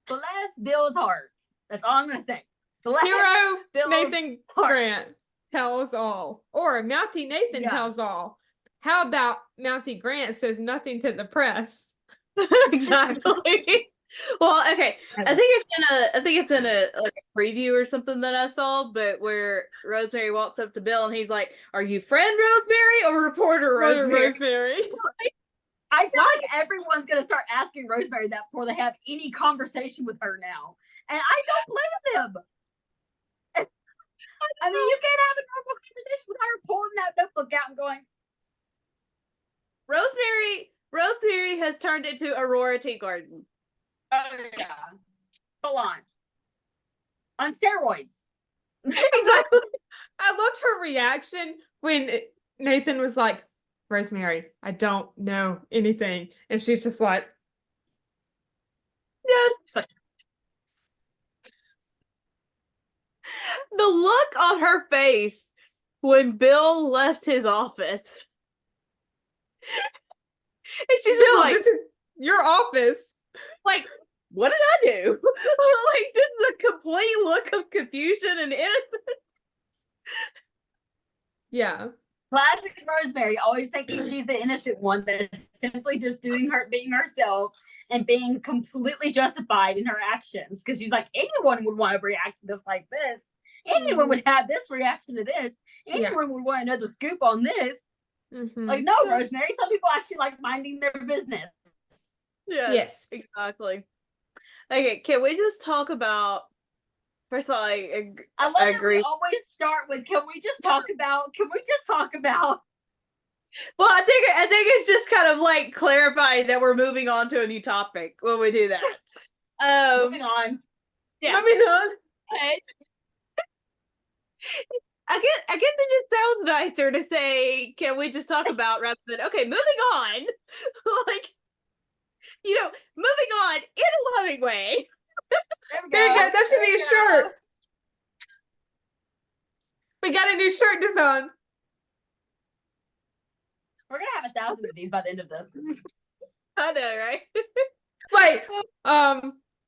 bless Bill's heart. That's all I'm gonna say. Bless Hero Bill's Nathan heart. Grant tells all, or Mountie Nathan tells all. How about Mountie Grant says nothing to the press? Exactly. Well, okay. I think it's in a like a preview or something that I saw, but where Rosemary walks up to Bill and he's like, "Are you friend Rosemary or reporter Rosemary?" I feel like everyone's gonna start asking Rosemary that before they have any conversation with her now, and I don't blame them. I mean, you can't have a normal conversation without her pulling that notebook out and going, Rosemary has turned into Aurora Tea Garden. "Oh yeah, full on steroids." Exactly. I loved her reaction when Nathan was like, Rosemary, I don't know anything. And she's just like, yes. She's like, the look on her face when Bill left his office. And she's just like, this is your office. Like, what did I do? Like, this is a complete look of confusion and innocence. Yeah. classic Rosemary, always thinking she's the innocent one that's simply just being herself and being completely justified in her actions. Because she's like, anyone would want to react to this like this. Anyone would have this reaction to this. Anyone would want to know the scoop on this. Like, no, Rosemary, some people actually like minding their business. Yes, exactly. Okay, can we just talk about, first of all, I agree. We always start with, can we just talk about? Well, I think it's just kind of like clarifying that we're moving on to a new topic when we do that. Moving on. Yeah. Moving on. I guess it just sounds nicer to say, can we just talk about, rather than, okay, moving on. Like, moving on in a loving way. There you go. That should be a shirt. We got a new shirt design. We're gonna have 1,000 of these by the end of this. I know, right? Wait,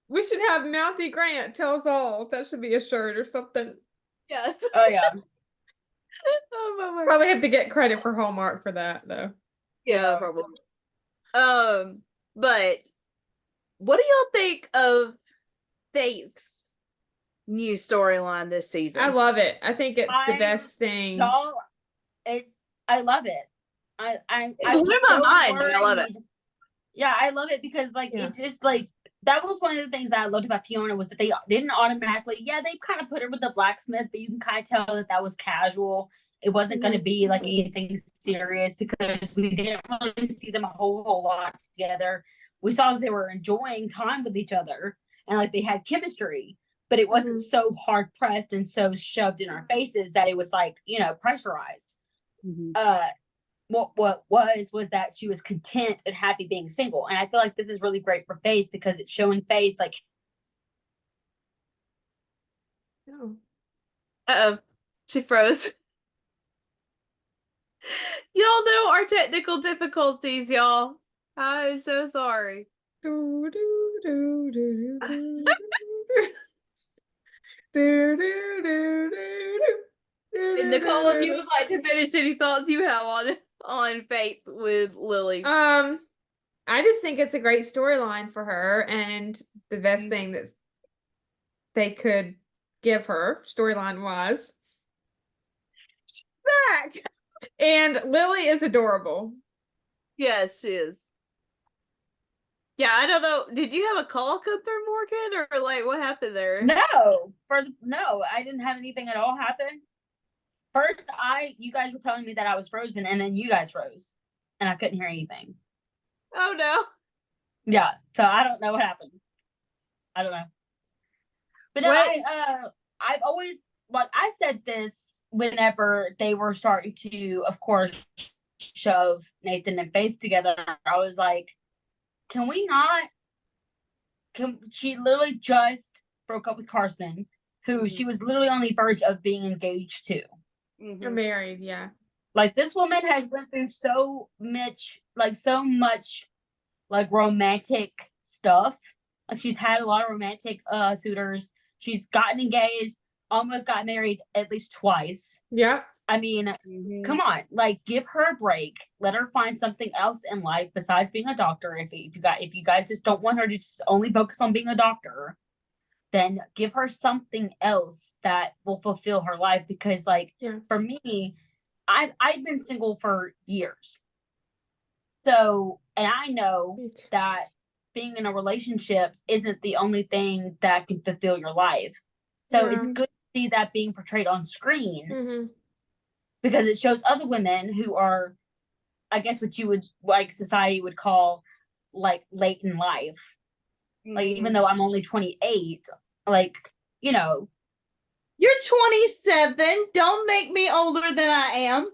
we should have Mountie Grant tell us all. That should be a shirt or something. Yes. Oh yeah. Oh my word. Probably have to get credit for Hallmark for that though. Yeah, probably. But what do y'all think of Faith's new storyline this season? I love it. I think it's the best thing. Y'all, I love it. I blew my mind. I love it. Yeah, I love it because it just that was one of the things that I loved about Fiona was that they didn't automatically, they kind of put her with the blacksmith, but you can kind of tell that was casual. It wasn't going to be like anything serious because we didn't really see them a whole lot together. We saw that they were enjoying time with each other and they had chemistry, but it wasn't so hard pressed and so shoved in our faces that it was pressurized. What was that she was content and happy being single, and I feel like this is really great for Faith because it's showing Faith she froze. Y'all know our technical difficulties, y'all. I'm so sorry. And Nicole, if you would like to finish any thoughts you have on Faith with Lily. I just think it's a great storyline for her, and the best thing that they could give her storyline wise. She's back. And Lily is adorable. Yes, she is. Yeah, I don't know. Did you have a call come through, Morgan, or what happened there? No, I didn't have anything at all happen. First, you guys were telling me that I was frozen, and then you guys froze, and I couldn't hear anything. Oh no. Yeah, so I don't know what happened. I don't know. But no, I've always I said this whenever they were starting to, of course, shove Nathan and Faith together. I was like, she literally just broke up with Carson, who she was literally on the verge of being engaged to. You're married, yeah. This woman has went through so much romantic stuff. She's had a lot of romantic suitors. She's gotten engaged, almost got married at least twice. Yeah. I mean, come on, like give her a break. Let her find something else in life besides being a doctor. If you guys just don't want her to just only focus on being a doctor, then give her something else that will fulfill her life. Because like for me, I've been single for years. So, and I know that being in a relationship isn't the only thing that can fulfill your life. So it's good to see that being portrayed on screen because it shows other women who are, I guess, what you would like society would call like late in life. Like, even though I'm only 28, like, you know. You're 27. Don't make me older than I am.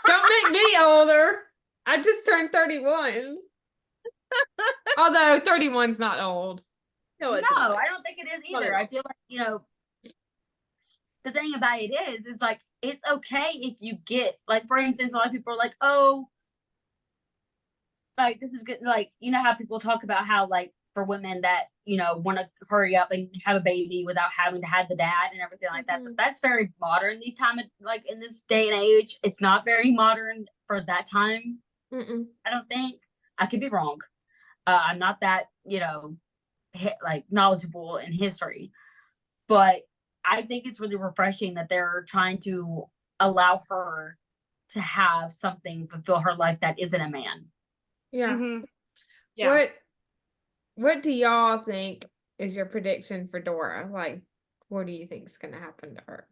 Don't make me older. I just turned 31. Although 31's not old. No, I don't think it is either. I feel like, you know, the thing about it is like, it's okay if you get, like, for instance, a lot of people are like, oh, like, this is good. Like, you know how people talk about how, like, for women that, you know, want to hurry up and have a baby without having to have the dad and everything like that. But that's very modern these time, like, in this day and age. It's not very modern for that time. I don't think. I could be wrong. I'm not that, you know, like knowledgeable in history, but I think it's really refreshing that they're trying to allow her to have something fulfill her life that isn't a man. Yeah. What do y'all think is your prediction for Dora? Like, what do you think is going to happen to her?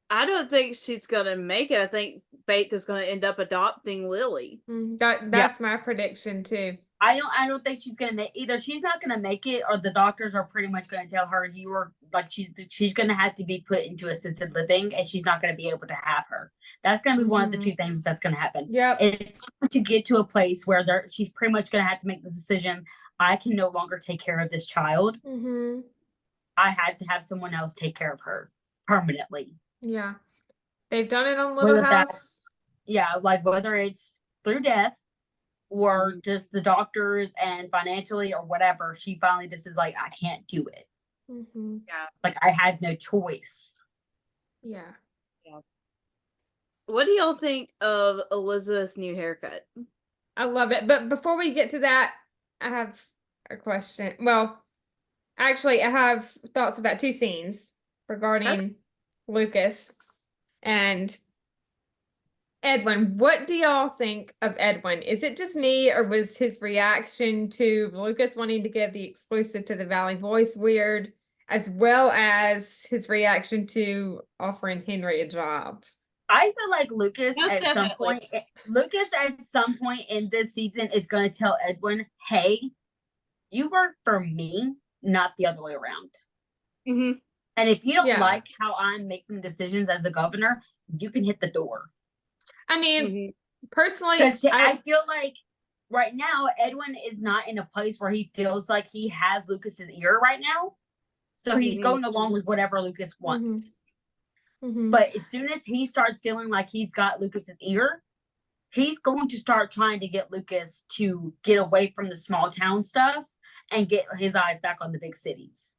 I don't think she's going to make it. I think Faith is going to end up adopting Lily. That's my prediction too. I don't think she's gonna make either. She's not gonna make it, or the doctors are pretty much gonna tell her you were like she's gonna have to be put into assisted living, and she's not gonna be able to have her. That's gonna be one of the two things that's gonna happen. It's to get to a place where she's pretty much gonna have to make the decision. I can no longer take care of this child. I had to have someone else take care of her permanently. Yeah, they've done it on Little House. Like whether it's through death or just the doctors and financially or whatever, she finally just is like, I can't do it. Like, I had no choice. What do y'all think of Elizabeth's new haircut? I love it. But before we get to that, I have a question. Well, actually, I have thoughts about two scenes regarding Lucas and Edwin. What do y'all think of Edwin? Is it just me, or was his reaction to Lucas wanting to give the exclusive to the Valley Voice weird, as well as his reaction to offering Henry a job? I feel like Lucas at some point in this season is going to tell Edwin, hey, you work for me, not the other way around. And if you don't like how I'm making decisions as a governor, you can hit the door. I mean, personally, I feel like right now, Edwin is not in a place where he feels like he has Lucas's ear right now. So he's going along with whatever Lucas wants. But as soon as he starts feeling like he's got Lucas's ear, he's going to start trying to get Lucas to get away from the small town stuff and get his eyes back on the big cities.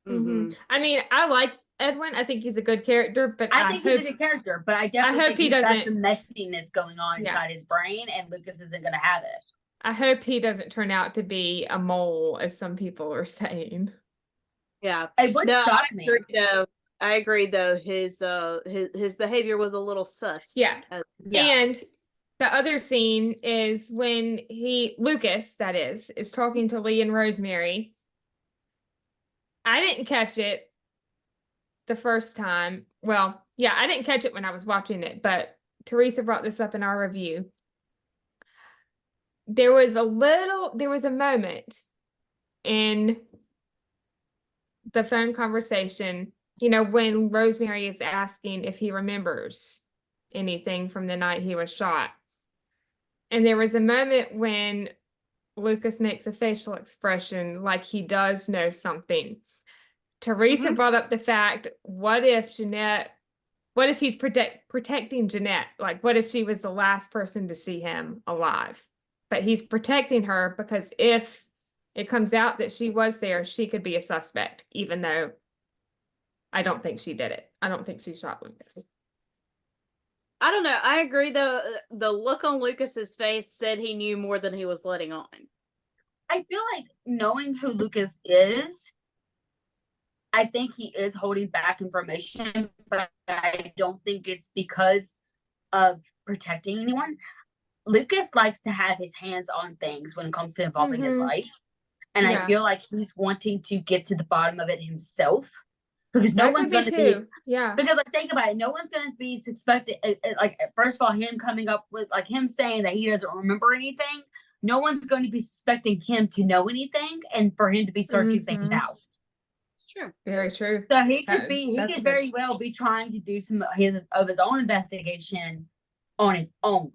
I mean, I like Edwin. I think he's a good character, but I think he's a good character, but I definitely hope think he he's got doesn't. some messiness going on inside his brain, and Lucas isn't going to have it. I hope he doesn't turn out to be a mole, as some people are saying. It wouldn't shock me. I agree, though. His behavior was a little sus. And the other scene is when Lucas, that is talking to Lee and Rosemary. I didn't catch it the first time. Well, I didn't catch it when I was watching it, but Teresa brought this up in our review. There was a moment in the phone conversation, you know, when Rosemary is asking if he remembers anything from the night he was shot. And there was a moment when Lucas makes a facial expression like he does know something. Teresa brought up the fact, what if he's protecting Jeanette? Like, what if she was the last person to see him alive? But he's protecting her because if it comes out that she was there, she could be a suspect, even though I don't think she did it. I don't think she shot Lucas. I don't know. I agree though. The look on Lucas's face said he knew more than he was letting on. I feel like knowing who Lucas is, I think he is holding back information, but I don't think it's because of protecting anyone. Lucas likes to have his hands on things when it comes to involving his life. And I feel like he's wanting to get to the bottom of it himself. Because no one's going to be, because like, think about it, no one's going to be suspected, like, first of all, him coming up with, like, him saying that he doesn't remember anything, no one's going to be suspecting him to know anything, and for him to be searching things out. Sure. Very true. So he could very well be trying to do some of his own investigation on his own.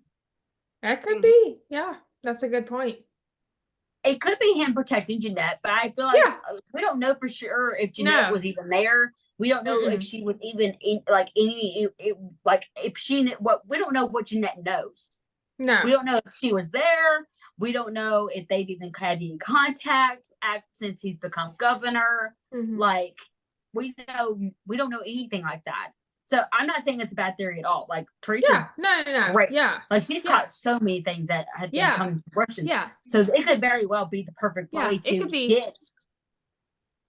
That could be, yeah, that's a good point. It could be him protecting Jeanette, but I feel like we don't know for sure if Jeanette was even there. We don't know if she was even in, like, if she, we don't know what Jeanette knows. No, we don't know if she was there. We don't know if they've even had any contact since he's become governor. Like, we don't know anything like that. So I'm not saying it's a bad theory at all. Like, Teresa's great. Yeah. Like, she's caught so many things that have been coming to fruition. Yeah. So it could very well be the perfect way to get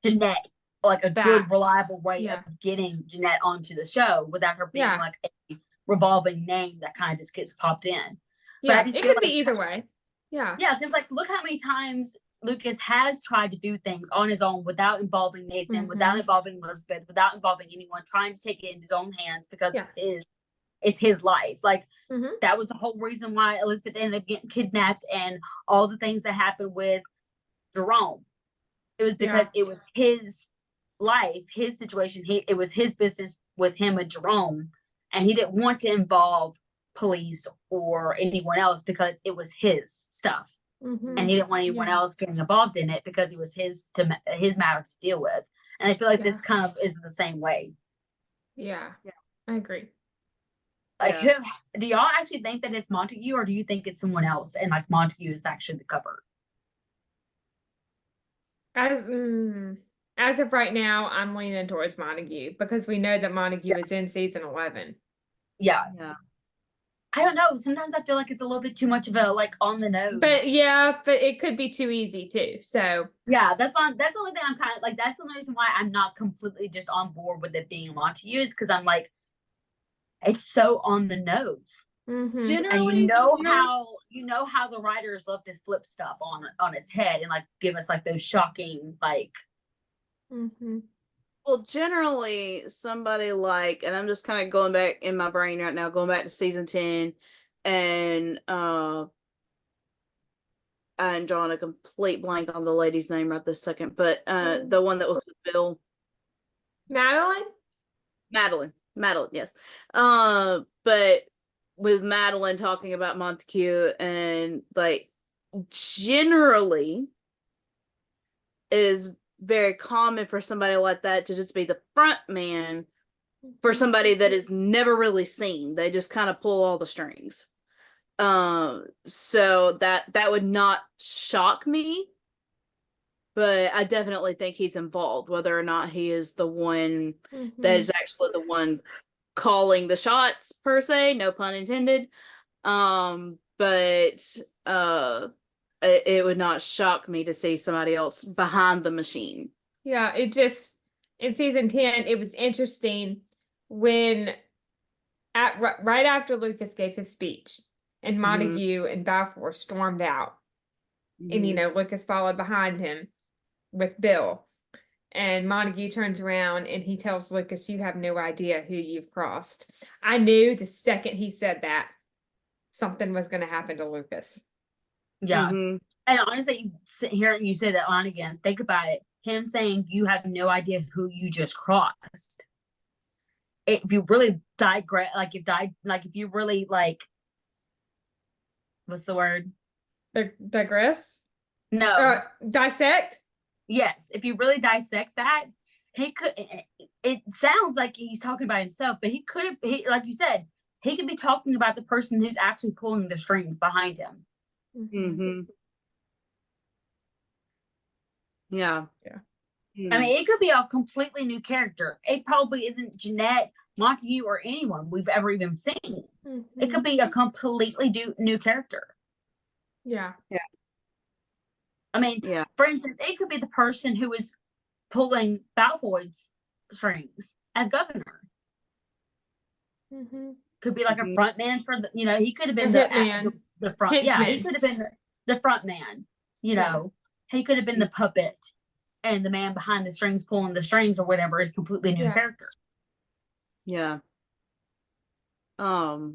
Jeanette, like a good, reliable way of getting Jeanette onto the show without her being like a revolving name that kind of just gets popped in. Yeah, it could be either way. Yeah. Yeah, because, like, look how many times Lucas has tried to do things on his own without involving Nathan, without involving Elizabeth, without involving anyone, trying to take it in his own hands because it's his life. Like, that was the whole reason why Elizabeth ended up getting kidnapped and all the things that happened with Jerome. It was because it was his life, his situation. It was his business with him and Jerome, and he didn't want to involve police or anyone else because it was his stuff. And he didn't want anyone else getting involved in it because it was his matter to deal with. And I feel like this kind of is the same way. Yeah, I agree. Like, who do y'all actually think that it's Montague, or do you think it's someone else? And like, Montague is actually the cover. As of right now, I'm leaning towards Montague because we know that Montague is in season 11. Yeah. I don't know. Sometimes I feel like it's a little bit too much of a, like, on the nose. But it could be too easy too. So yeah, that's fine. That's the only thing I'm kind of like. That's the only reason why I'm not completely just on board with it being Montague is because I'm like, it's so on the nose. Generally, and you know how the writers love to flip stuff on its head and like give us like those shocking like. Well, generally, somebody like, and I'm just kind of going back in my brain right now, going back to season 10, and I'm drawing a complete blank on the lady's name right this second, but the one that was with Bill. Madeline, yes. But with Madeline talking about Montague, and like, generally is very common for somebody like that to just be the front man for somebody that is never really seen. They just kind of pull all the strings. So that would not shock me, but I definitely think he's involved, whether or not he is the one that is actually the one calling the shots per se, no pun intended. But it would not shock me to see somebody else behind the machine. Yeah, it just, in season 10, it was interesting when right after Lucas gave his speech and Montague and Balfour stormed out, and Lucas followed behind him with Bill, and Montague turns around and he tells Lucas, "You have no idea who you've crossed." I knew the second he said that something was going to happen to Lucas. Yeah. And honestly, hearing you say that line again, think about it. Him saying, "You have no idea who you just crossed." If you really digress, if you really like, what's the word? Digress? No. Dissect? Yes. If you really dissect that, it sounds like he's talking about himself, but like you said, he could be talking about the person who's actually pulling the strings behind him. Yeah. I mean, it could be a completely new character. It probably isn't Jeanette Montague or anyone we've ever even seen. It could be a completely new character. Yeah. I mean, for instance, it could be the person who is pulling Malfoy's strings as governor. Could be like a front man for the, he could have been the front. Henchman. Yeah, he could have been the front man. He could have been the puppet, and the man behind the strings pulling the strings or whatever is a completely new character. Yeah. My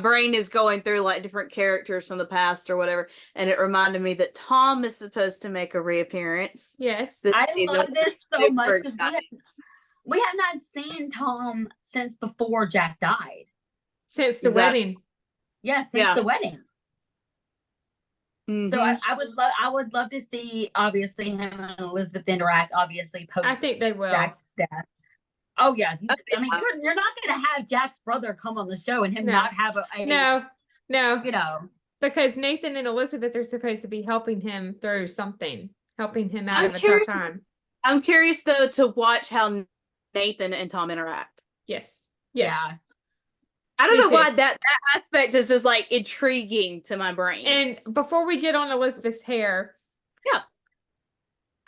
brain is going through like different characters from the past or whatever, and it reminded me that Tom is supposed to make a reappearance. Yes. I love this so much because we have not seen Tom since before Jack died. Since the wedding. Yes, since the wedding. So I would love to see obviously him and Elizabeth interact. Obviously, post. I think they will. Jack's death. Oh yeah, I mean you're not going to have Jack's brother come on the show and him not have a no. Because Nathan and Elizabeth are supposed to be helping him through something, helping him out of a tough time. I'm curious though to watch how Nathan and Tom interact. Yes. Yeah. I don't know why that aspect is just like intriguing to my brain. And before we get on Elizabeth's hair,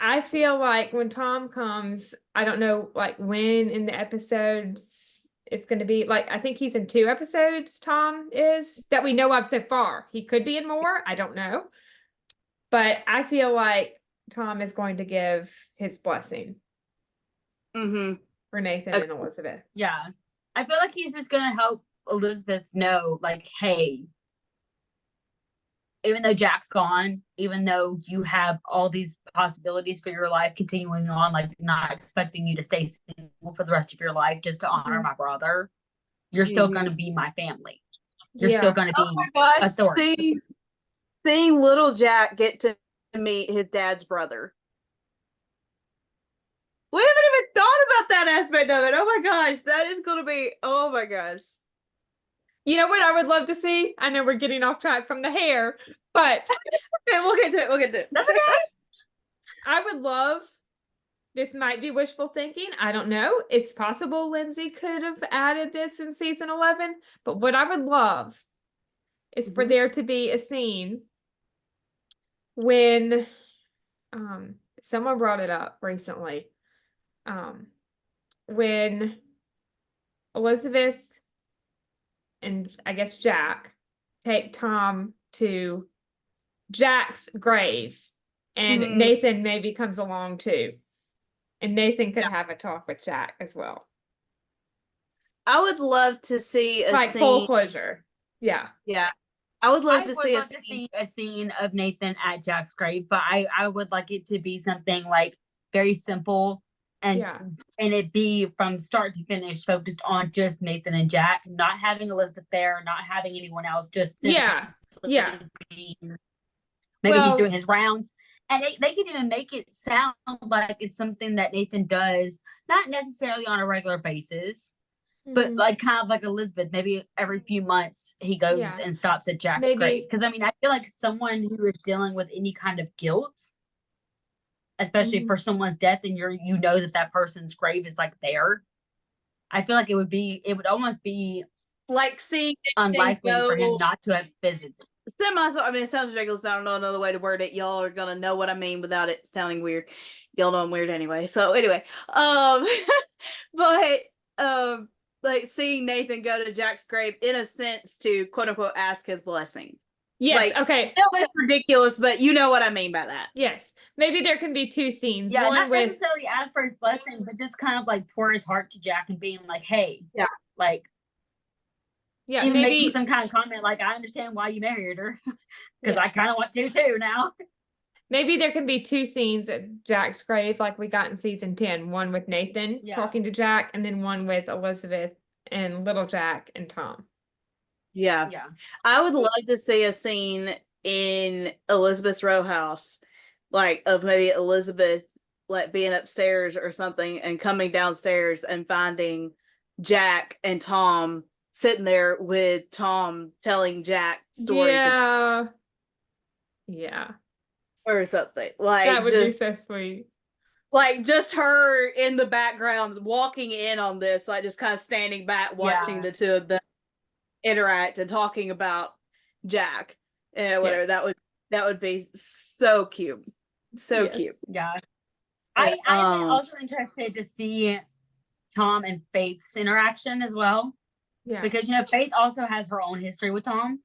I feel like when Tom comes, I don't know like when in the episodes it's going to be. Like I think he's in 2 episodes, Tom is, that we know of so far. He could be in more, I don't know. But I feel like Tom is going to give his blessing for Nathan and Elizabeth. Yeah. I feel like he's just going to help Elizabeth know, like, hey, even though Jack's gone, even though you have all these possibilities for your life continuing on, like not expecting you to stay single for the rest of your life just to honor my brother, you're still going to be my family. You're still going to be authority. Seeing little Jack get to meet his dad's brother. We haven't even thought about that aspect of it. Oh my gosh, that is going to be, oh my gosh. You know what I would love to see? I know we're getting off track from the hair, but okay, we'll get to it. That's okay. I would love, this might be wishful thinking. I don't know. It's possible Lindsay could have added this in season 11, but what I would love is for there to be a scene when someone brought it up recently. When Elizabeth and I guess Jack take Tom to Jack's grave, and Nathan maybe comes along too, and Nathan could have a talk with Jack as well. I would love to see a like scene. Full closure. Yeah. I would love to see a scene of Nathan at Jack's grave, but I would like it to be something like very simple. And it be from start to finish focused on just Nathan and Jack, not having Elizabeth there, not having anyone else, just maybe he's doing his rounds. And they could even make it sound like it's something that Nathan does, not necessarily on a regular basis, but like kind of like Elizabeth, maybe every few months he goes and stops at Jack's grave. Because I mean, I feel like someone who is dealing with any kind of guilt, especially for someone's death, and you know that person's grave is like there. I feel like it would almost be like seeing unlikely for him not to have visited. I mean, it sounds ridiculous, but I don't know another way to word it. Y'all are gonna know what I mean without it sounding weird. Y'all know I'm weird anyway. So anyway, like seeing Nathan go to Jack's grave in a sense to quote unquote ask his blessing. Yes, like, okay. No, that's ridiculous, but you know what I mean by that. Yes. Maybe there can be 2 scenes. Yeah, one not with necessarily ask for his blessing, but just kind of like pour his heart to Jack and being like, hey, like, even maybe making some kind of comment like, I understand why you married her, because I kind of want to too now. Maybe there can be 2 scenes at Jack's grave like we got in season 10. One with Nathan talking to Jack, and then one with Elizabeth and little Jack and Tom. Yeah. I would love to see a scene in Elizabeth's row house, like of maybe Elizabeth like being upstairs or something and coming downstairs and finding Jack and Tom sitting there with Tom telling Jack stories. Yeah. Or something. Like that would be so sweet. Like just her in the background walking in on this, like just kind of standing back watching the two of them interact and talking about Jack and whatever. That would be so cute. So cute. Yeah. I'm also interested to see Tom and Faith's interaction as well. Yeah. Because Faith also has her own history with Tom.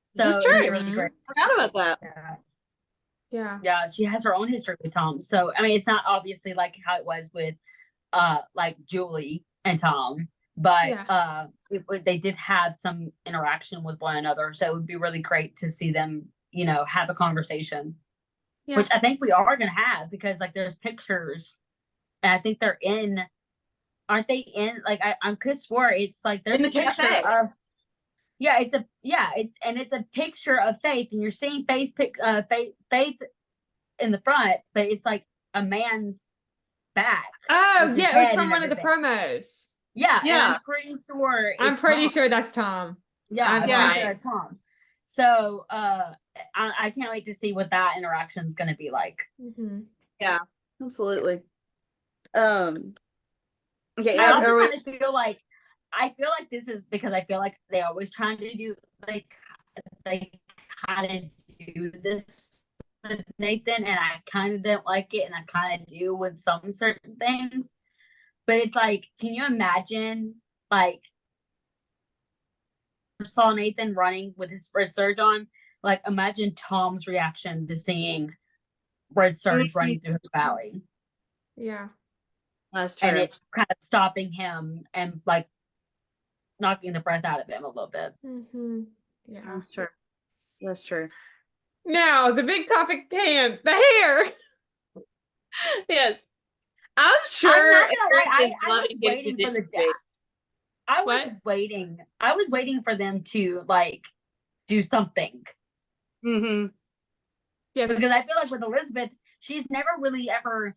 So this is true. Really great. I forgot about that. Yeah, she has her own history with Tom. So I mean, it's not obviously like how it was with like Julie and Tom, but they did have some interaction with one another. So it would be really great to see them, have a conversation. Yeah. Which I think we are gonna have, because like there's pictures, and I think they're in. Aren't they in? Like I could swear it's like there's a picture of. Yeah, it's a picture of Faith, and you're seeing Faith in the front, but it's like a man's back. Oh yeah, it was from one of the promos. Yeah. I'm pretty sure. I'm pretty sure that's Tom. Yeah, I'm pretty sure it's Tom. So I can't wait to see what that interaction is going to be like. Mm-hmm. Yeah, absolutely. Okay, I also kind of feel like this is because I feel like they always trying to do they kind of do this with Nathan, and I kind of don't like it, and I kind of do with some certain things. But it's like, can you imagine, like, saw Nathan running with his red surge on? Like, imagine Tom's reaction to seeing red surge running through his valley. Yeah. That's true. And it kind of stopping him and like knocking the breath out of him a little bit. Mm-hmm. Yeah, that's true. That's true. Now the big topic at hand, the hair. Yes, I'm sure. I was waiting for the death. I was waiting for them to like do something. Mm-hmm. Yeah, because I feel like with Elizabeth, she's never really ever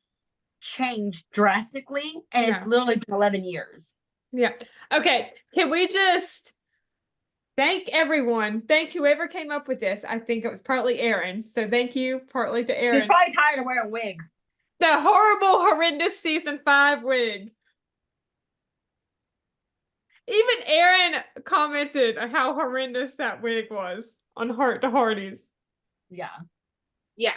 changed drastically, and it's literally been 11 years. Yeah. Okay. Can we just thank everyone? Thank whoever came up with this. I think it was partly Aaron. So thank you partly to Aaron. He's probably tired of wearing wigs. The horrible, horrendous season 5 wig. Even Aaron commented on how horrendous that wig was on Heart to Hearties. Yeah. Yeah.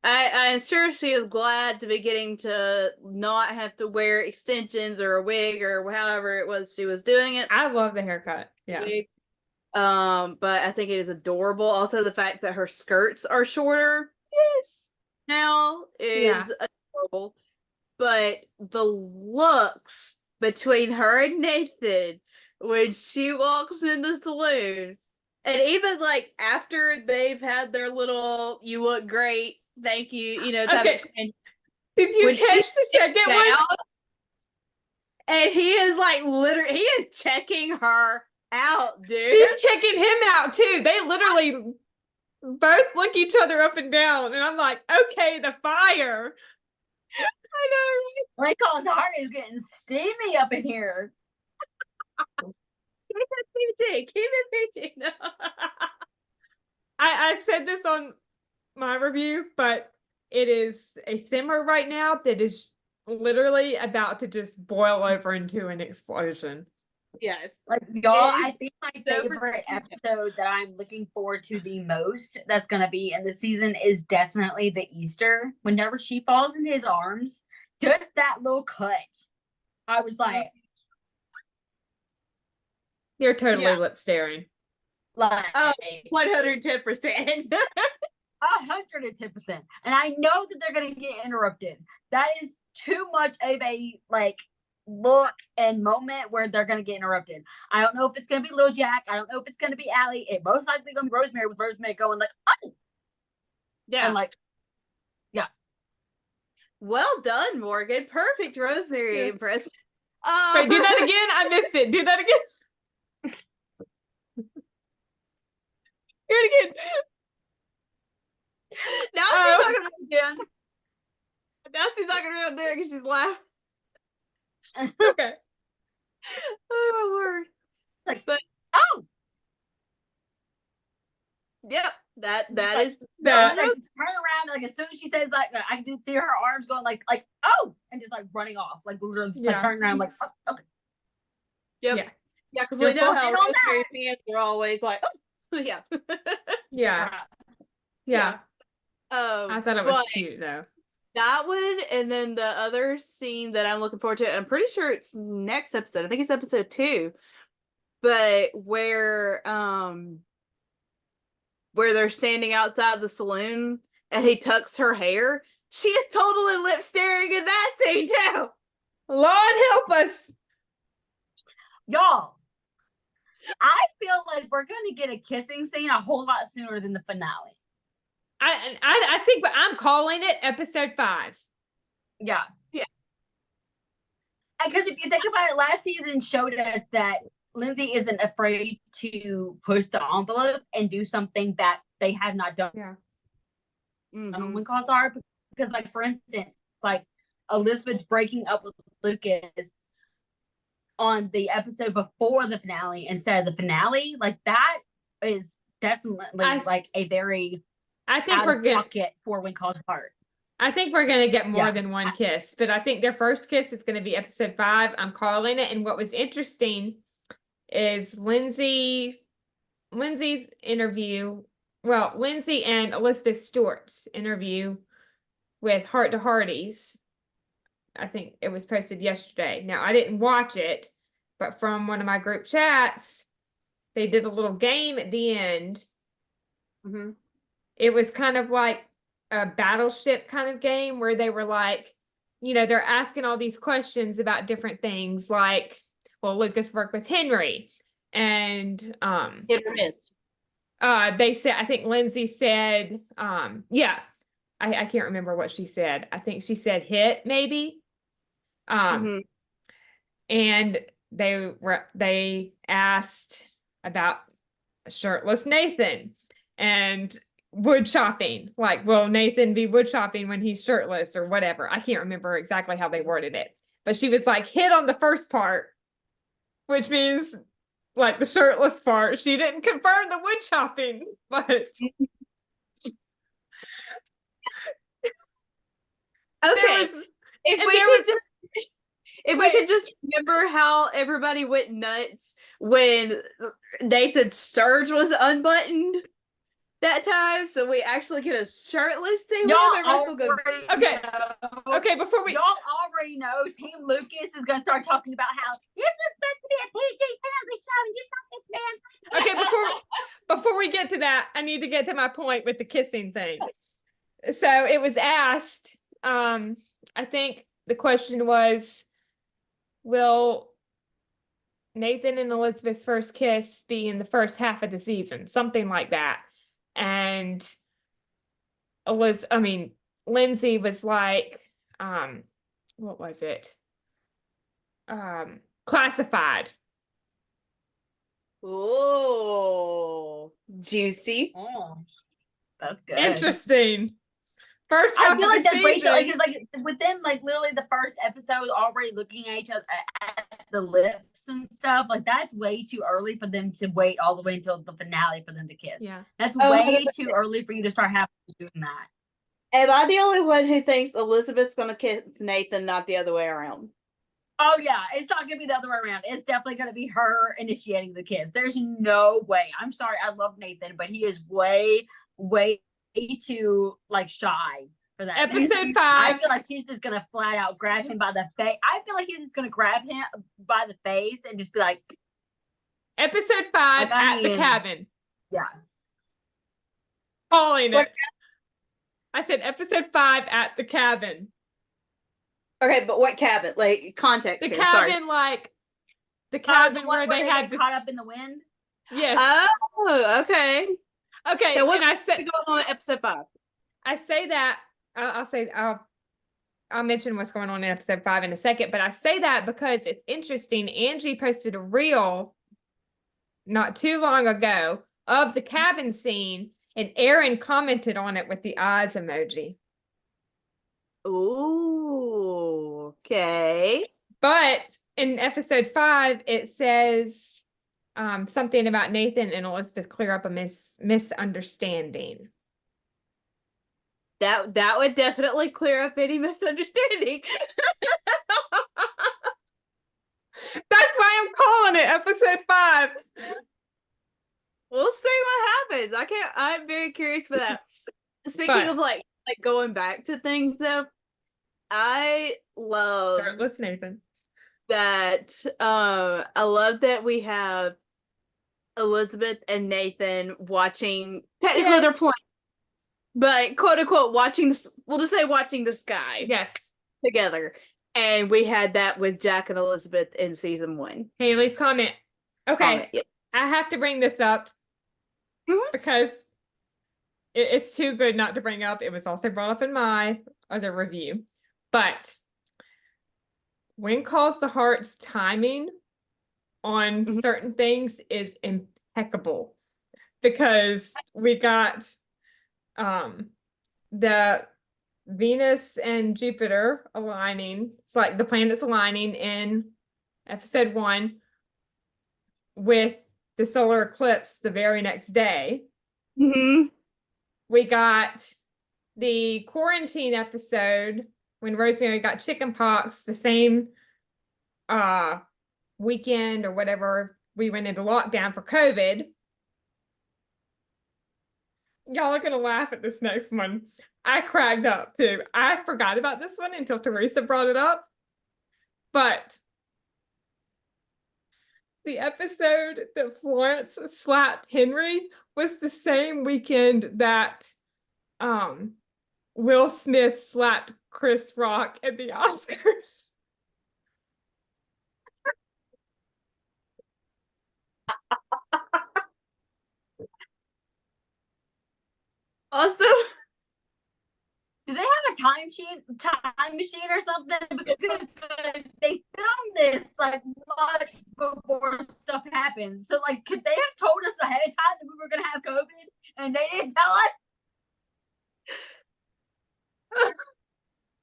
I'm sure she is glad to be getting to not have to wear extensions or a wig or however it was she was doing it. I love the haircut. Yeah. Wig. But I think it is adorable. Also, the fact that her skirts are shorter. Yes. Now is adorable. But the looks between her and Nathan when she walks in the saloon, and even like after they've had their little "you look great, thank you," type of exchange. Did you catch the second one? And he is like literally, he is checking her out, dude. She's checking him out too. They literally both look each other up and down, and I'm like, okay, the fire. I know. Nicole's heart is getting steamy up in here. Keep it PG. No. I said this on my review, but it is a simmer right now that is literally about to just boil over into an explosion. Yes. Like, y'all, I think my favorite episode that I'm looking forward to the most that's going to be in the season is definitely the Easter. Whenever she falls in his arms, just that little cut. I was like, you're totally lip staring. Like 110%. 110%. And I know that they're going to get interrupted. That is too much of a like look and moment where they're going to get interrupted. I don't know if it's going to be Little Jack. I don't know if it's going to be Allie. It most likely going to be Rosemary, with Rosemary going like, oh. Yeah. And like, yeah. Well done, Morgan. Perfect Rosemary impression. Wait, do that again? I missed it. Do that again. Do it again. Now she's talking about it again. Now she's talking about it because she's laughing. Okay. Oh my word. Like, but oh. Yep. That like, is that. like turn around, like as soon as she says like I can just see her arms going like oh, and just like running off, like literally just like turning around like oh, okay. Yep. Yeah, because we know how Rosemary's hands are always like, oh, yeah. Yeah. I thought it was cute though. That one, and then the other scene that I'm looking forward to, I'm pretty sure it's next episode. I think it's episode 2, but where they're standing outside the saloon and he tucks her hair. She is totally lip staring in that scene too. Lord help us, y'all. I feel like we're gonna get a kissing scene a whole lot sooner than the finale. I think I'm calling it episode 5. Yeah. Yeah. Because if you think about it, last season showed us that Lindsay isn't afraid to push the envelope and do something that they had not done. Yeah. When calls are, because like for instance, like Elizabeth's breaking up with Lucas on the episode before the finale instead of the finale, like that is definitely like a very I think out of pocket for When Calls Apart. I think we're gonna get more than one kiss, but I think their first kiss is gonna be episode 5. I'm calling it. And what was interesting is Lindsay's interview. Well, Lindsay and Elizabeth Stewart's interview with Heart to Hearties. I think it was posted yesterday. Now I didn't watch it, but from one of my group chats, they did a little game at the end. It was kind of like a battleship kind of game where they were like, they're asking all these questions about different things, like, well, Lucas worked with Henry, and hit or miss. They said, I think Lindsay said, I can't remember what she said. I think she said hit, maybe. And they asked about shirtless Nathan and wood chopping. Like, will Nathan be wood chopping when he's shirtless or whatever? I can't remember exactly how they worded it. But she was like, hit on the first part, which means like the shirtless part. She didn't confirm the wood chopping, but okay. If we could just remember how everybody went nuts when Nathan's surge was unbuttoned that time, so we actually get a shirtless scene. Okay, before we y'all already know Team Lucas is gonna start talking about how this was supposed to be a PG family show and you got this, man. Okay, before we get to that, I need to get to my point with the kissing thing. So it was asked, I think the question was, will Nathan and Elizabeth's first kiss be in the first half of the season? Something like that. And Lindsay was like, what was it? Classified. Oh, juicy. Oh, that's good. Interesting. First half I feel like that's like within like literally the first episode, already looking at each other at the lips and stuff. Like that's way too early for them to wait all the way until the finale for them to kiss. Yeah, that's way too early for you to start doing that. Am I the only one who thinks Elizabeth's gonna kiss Nathan, not the other way around? Oh yeah, it's not gonna be the other way around. It's definitely gonna be her initiating the kiss. There's no way. I'm sorry, I love Nathan, but he is way too like shy for that. Episode 5. I feel like she's just gonna flat out grab him by the face. I feel like he's just gonna grab him by the face and just be like, episode 5 at the cabin. Yeah. Calling it. I said episode 5 at the cabin. Okay, but what cabin? Like context. The cabin, like the cabin where they had caught up in the wind. Yes. Oh, okay. Okay. So what's going on in episode 5? I say that I'll mention what's going on in episode 5 in a second, but I say that because it's interesting. Angie posted a reel not too long ago of the cabin scene, and Aaron commented on it with the eyes emoji. Ooh, okay. But in episode 5, it says something about Nathan and Elizabeth clear up a misunderstanding. That would definitely clear up any misunderstanding. That's why I'm calling it episode 5. We'll see what happens. I'm very curious for that. Speaking of like going back to things though, I love Shirtless Nathan. That I love that we have Elizabeth and Nathan watching, technically they're playing, but quote unquote watching, we'll just say watching the sky. Yes. Together. And we had that with Jack and Elizabeth in season 1. Haley's comment. Okay. Yep. I have to bring this up because it's too good not to bring up. It was also brought up in my other review. But When Calls the Heart's timing on certain things is impeccable, because we got the Venus and Jupiter aligning. It's like the planets aligning in episode 1 with the solar eclipse the very next day. We got the quarantine episode when Rosemary got chickenpox the same weekend or whatever we went into lockdown for COVID. Y'all are gonna laugh at this next one. I cracked up too. I forgot about this one until Teresa brought it up. But the episode that Florence slapped Henry was the same weekend that Will Smith slapped Chris Rock at the Oscars. Also, do they have a time machine or something? Because they filmed this like months before stuff happened. So like, could they have told us ahead of time that we were gonna have COVID and they didn't tell us?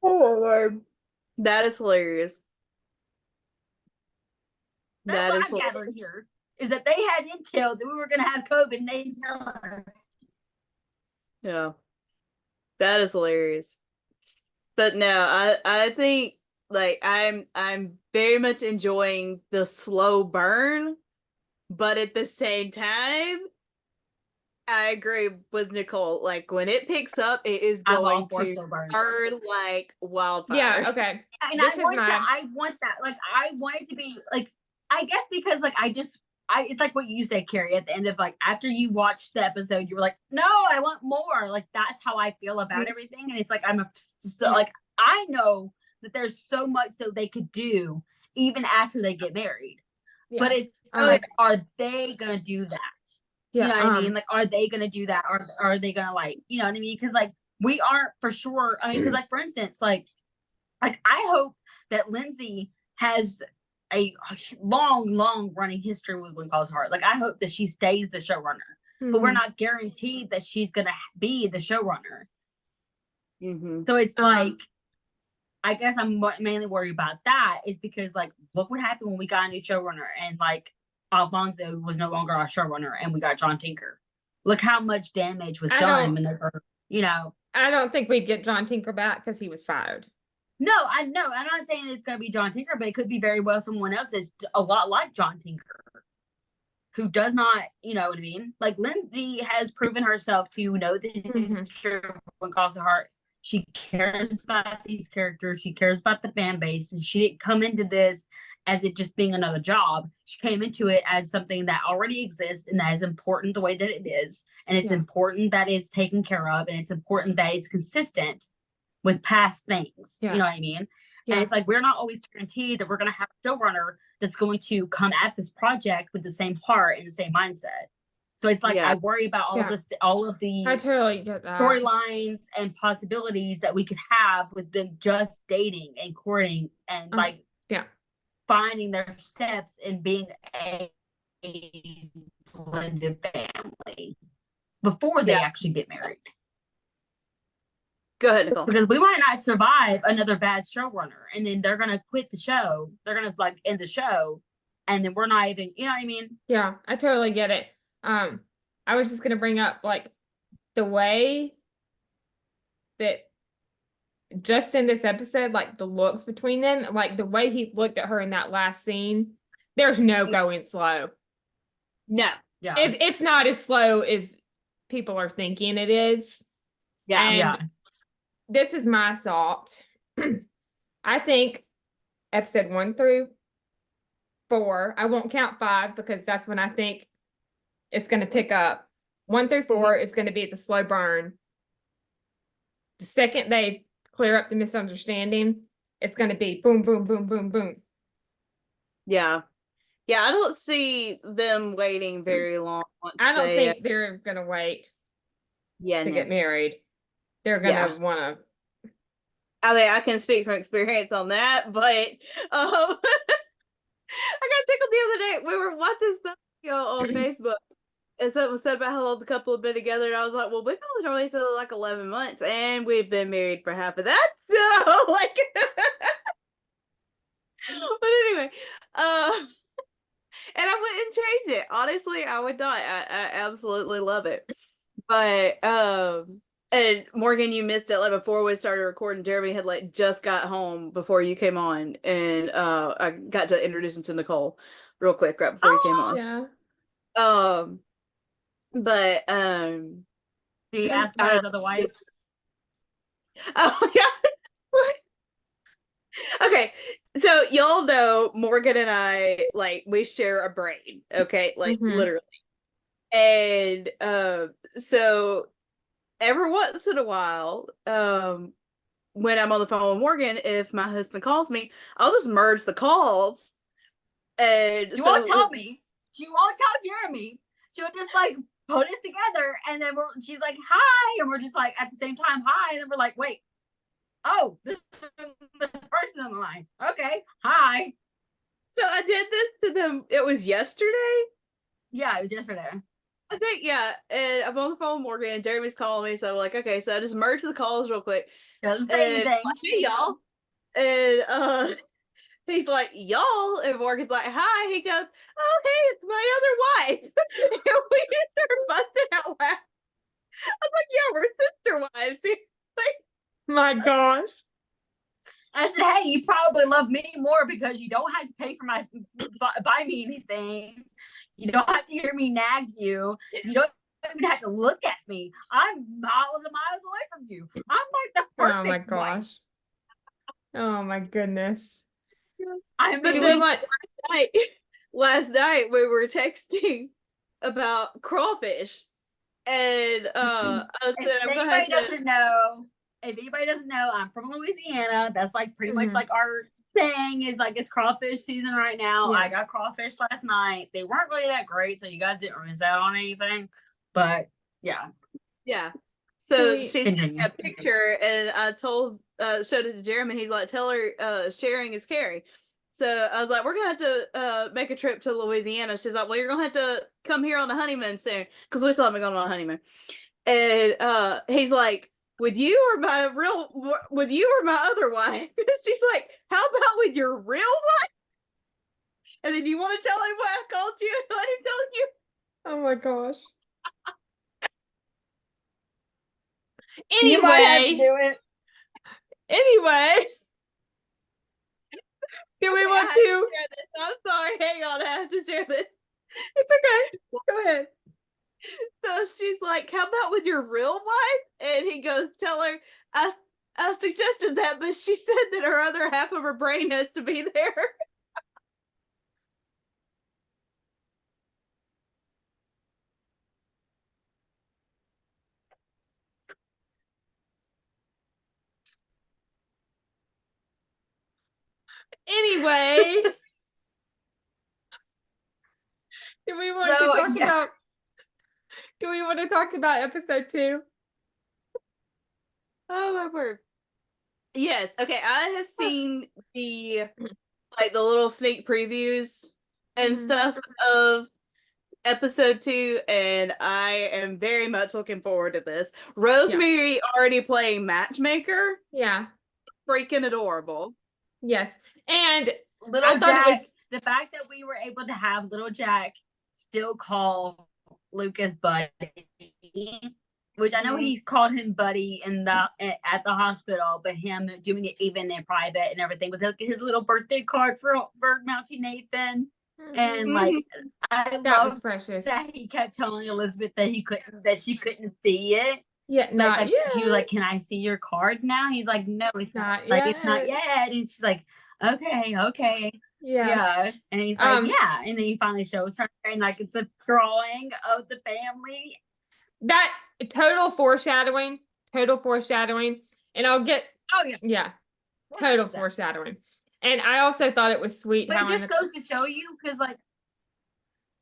Oh Lord, that is hilarious. That's what I'm gathering here, is that they had intel that we were gonna have COVID and they didn't tell us. Yeah, that is hilarious. But no, I think like I'm very much enjoying the slow burn, but at the same time, I agree with Nicole. Like when it picks up, it is going to burn like wildfire. Yeah, okay. And I want that. Like I want it to be like, I guess because like it's like what you said, Kerri, at the end of like after you watched the episode, you were like, no, I want more. Like that's how I feel about everything. And it's like like I know that there's so much that they could do even after they get married. Yeah. But it's like, are they gonna do that? Yeah, you know what I mean? Like, are they gonna do that? Or are they gonna like, you know what I mean? Because like we aren't for sure. I mean, because like for instance, like I hope that Lindsay has a long running history with When Calls Heart. Like I hope that she stays the showrunner, but we're not guaranteed that she's gonna be the showrunner. So it's like, I guess I'm mainly worried about that is because like look what happened when we got a new showrunner and like Alfonso was no longer our showrunner and we got John Tinker. Look how much damage was done when they were, you know. I don't think we'd get John Tinker back because he was fired. No, I know. I'm not saying it's going to be John Tinker, but it could be very well someone else that's a lot like John Tinker, who does not, you know what I mean? Like Lindsay has proven herself to know the history of When Calls the Heart. She cares about these characters. She cares about the fan base. And she didn't come into this as it just being another job. She came into it as something that already exists and that is important the way that it is. And it's important that it's taken care of. And it's important that it's consistent with past things. You know what I mean? And it's like, we're not always guaranteed that we're going to have a showrunner that's going to come at this project with the same heart and the same mindset. So it's like, I worry about all of the I totally get that. Storylines and possibilities that we could have with them just dating and courting and finding their steps and being a blended family before they actually get married. Go ahead, Nicole. Because we might not survive another bad showrunner, and then they're gonna quit the show. They're gonna like end the show, and then we're not even, you know what I mean? Yeah, I totally get it. I was just gonna bring up like the way that just in this episode, like the looks between them, like the way he looked at her in that last scene, there's no going slow. No. Yeah. It's not as slow as people are thinking it is. Yeah. And Yeah. this is my thought. I think episode 1 through 4, I won't count 5 because that's when I think it's going to pick up. 1 through 4 is going to be the slow burn. The second they clear up the misunderstanding, it's going to be boom, boom, boom, boom, boom. Yeah. Yeah, I don't see them waiting very long. I don't think they're going to wait to get married. They're going to want to. I mean, I can speak from experience on that, but I got tickled the other day. We were watching something on Facebook, and something was said about how long the couple have been together, and I was like, well, we've only known each other like 11 months, and we've been married for half of that, so, like, but anyway, and I wouldn't change it. Honestly, I would not. I absolutely love it. But and Morgan, you missed it. Like before we started recording, Jeremy had like just got home before you came on, and I got to introduce him to Nicole real quick right before you came on. Yeah. But he asked about his other wife. Oh yeah. What? Okay, so y'all know Morgan and I, like, we share a brain, okay, like literally, and so every once in a while, when I'm on the phone with Morgan, if my husband calls me, I'll just merge the calls. And you won't tell me. She won't tell Jeremy. She'll just like put us together, and then she's like, "Hi," and we're just like at the same time, "Hi," and then we're like, "Wait, oh, this is the person on the line. Okay, hi." So I did this to them. It was yesterday. Yeah, it was yesterday. I think, yeah, and I'm on the phone with Morgan, and Jeremy's calling me, so I'm like, okay, so I just merged the calls real quick. Doesn't say anything. Like, hey, y'all. And he's like, y'all, and Morgan's like, hi. He goes, oh, hey, it's my other wife. And we start busting out laughing. I'm like, yeah, we're sister wives. He's like, my gosh. I said, hey, you probably love me more because you don't have to pay for buy me anything. You don't have to hear me nag you. You don't even have to look at me. I'm miles and miles away from you. I'm like the perfect Oh my gosh. wife. Oh my goodness. I'm last night we were texting about crawfish, and if anybody doesn't know, I'm from Louisiana. That's like pretty much like our thing is like it's crawfish season right now. I got crawfish last night. They weren't really that great, so you guys didn't miss out on anything. But yeah. So she sent me a picture, and I showed it to Jeremy. He's like, tell her sharing is Kerri. So I was like, we're gonna have to make a trip to Louisiana. She's like, well, you're gonna have to come here on the honeymoon soon, because we still haven't gone on a honeymoon. And he's like, with you or my other wife? She's like, how about with your real wife? And then you want to tell him what I called you and let him tell you? Oh my gosh. You might have to do it. Anyway. Do we want to? I'm sorry. Hang on. I have to share this. It's okay. Go ahead. So she's like, how about with your real wife? And he goes, tell her, I suggested that, but she said that her other half of her brain has to be there. Anyway. Do we want to talk about episode 2? Oh my word. Yes. Okay. I have seen the little sneak previews and stuff of episode 2, and I am very much looking forward to this. Rosemary already playing matchmaker. Yeah. Freaking adorable. Yes. And I thought it was the fact that we were able to have little Jack still call Lucas Buddy, which I know he called him Buddy at the hospital, but him doing it even in private and everything with his little birthday card for Mountie Nathan. And like I love precious that he kept telling Elizabeth that she couldn't see it. Yeah, not yet. She was like, "Can I see your card now?" He's like, "No, it's not yet. Like, it's not yet." And she's like, "Okay." Yeah. And he's like, "Yeah." And then he finally shows her, and like it's a drawing of the family. That total foreshadowing. And I'll get total 100%. Foreshadowing. And I also thought it was sweet. But it just goes to show you, because like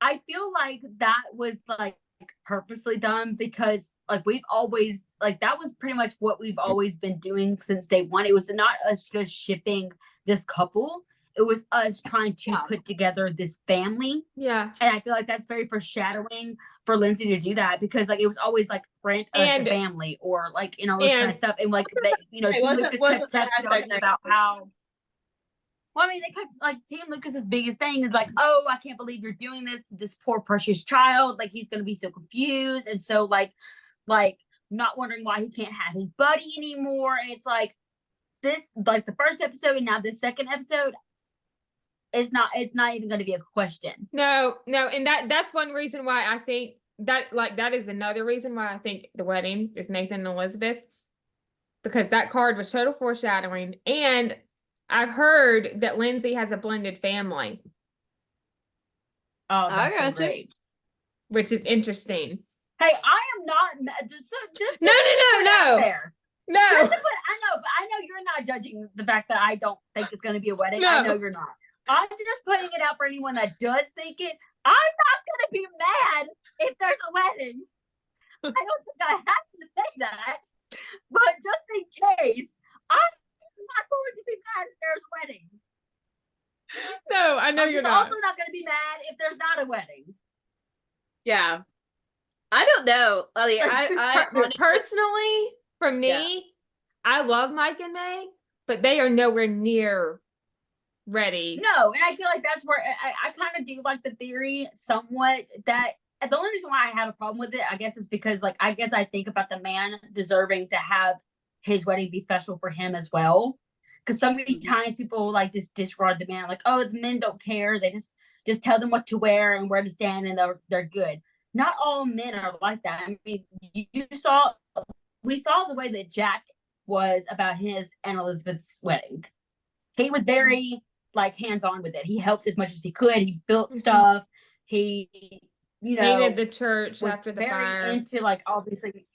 I feel like that was like purposely done, because like we've always like that was pretty much what we've always been doing since day one. It was not us just shipping this couple, it was us trying to put together this family. And I feel like that's very foreshadowing for Lindsay to do that, because like it was always like grant us a family, or like all this kind of stuff. And like they, Lucas kept talking about how, well, I mean, they kept like Team Lucas's biggest thing is like, "Oh, I can't believe you're doing this to this poor precious child. Like he's gonna be so confused, and so like not wondering why he can't have his buddy anymore." And it's like this, like the first episode, and now this second episode, it's not even going to be a question. No, and that's one reason why I think that is another reason why I think the wedding is Nathan and Elizabeth, because that card was total foreshadowing. And I've heard that Lindsay has a blended family. Oh, that's so great. Which is interesting. Hey, I am not just no. There. No. I know, but I know you're not judging the fact that I don't think it's going to be a wedding. No. I know you're not. I'm just putting it out for anyone that does think it. I'm not going to be mad if there's a wedding. I don't think I have to say that, but just in case, I'm not going to be mad if there's a wedding. No, I know you're not. I'm also not going to be mad if there's not a wedding. Yeah. I don't know. I personally, for me, I love Mike and May, but they are nowhere near ready. No, and I feel like that's where I kind of do like the theory somewhat, that the only reason why I have a problem with it, I guess, is because like I think about the man deserving to have his wedding be special for him as well. Because so many times people like just disregard the man, like, "Oh, the men don't care. They just tell them what to wear and where to stand, and they're good." Not all men are like that. I mean, we saw the way that Jack was about his and Elizabeth's wedding. He was very like hands-on with it. He helped as much as he could. He built stuff. He, painted the church after the fire. Into like obviously,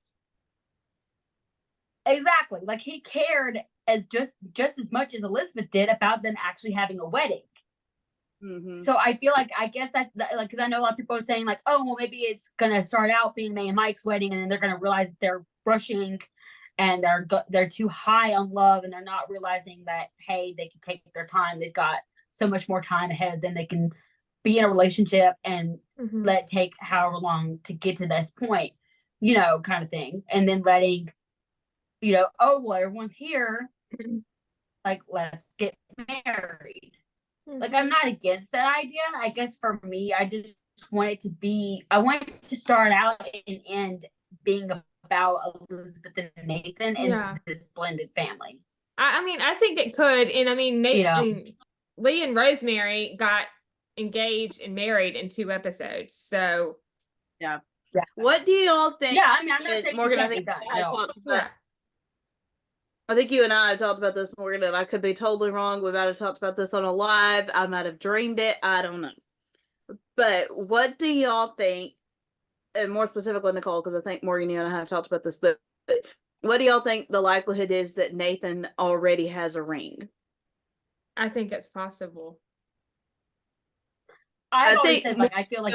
exactly. Like he cared as just as much as Elizabeth did about them actually having a wedding. Mm-hmm. So I feel like, I guess that like, because I know a lot of people are saying like, "Oh, well, maybe it's gonna start out being May and Mike's wedding, and then they're gonna realize that they're rushing and they're too high on love, and they're not realizing that, hey, they can take their time. They've got so much more time ahead than they can be in a relationship and let it take however long to get to this point, kind of thing." And then letting, "Oh, well, everyone's here, like let's get married." Like, I'm not against that idea. I guess for me, I just want it to start out and end being about Elizabeth and Nathan and this blended family. I mean, I think it could. And I mean, Lee and Rosemary got engaged and married in 2 episodes. So, yeah. What do y'all think? Yeah, I mean, I'm not saying Morgan, I think I think you and I have talked about this, Morgan, and I could be totally wrong. We might have talked about this on a live. I might have dreamed it. I don't know. But what do y'all think, and more specifically, Nicole, because I think Morgan, you and I have talked about this, but what do y'all think the likelihood is that Nathan already has a ring? I think it's possible. I always said, like, I feel like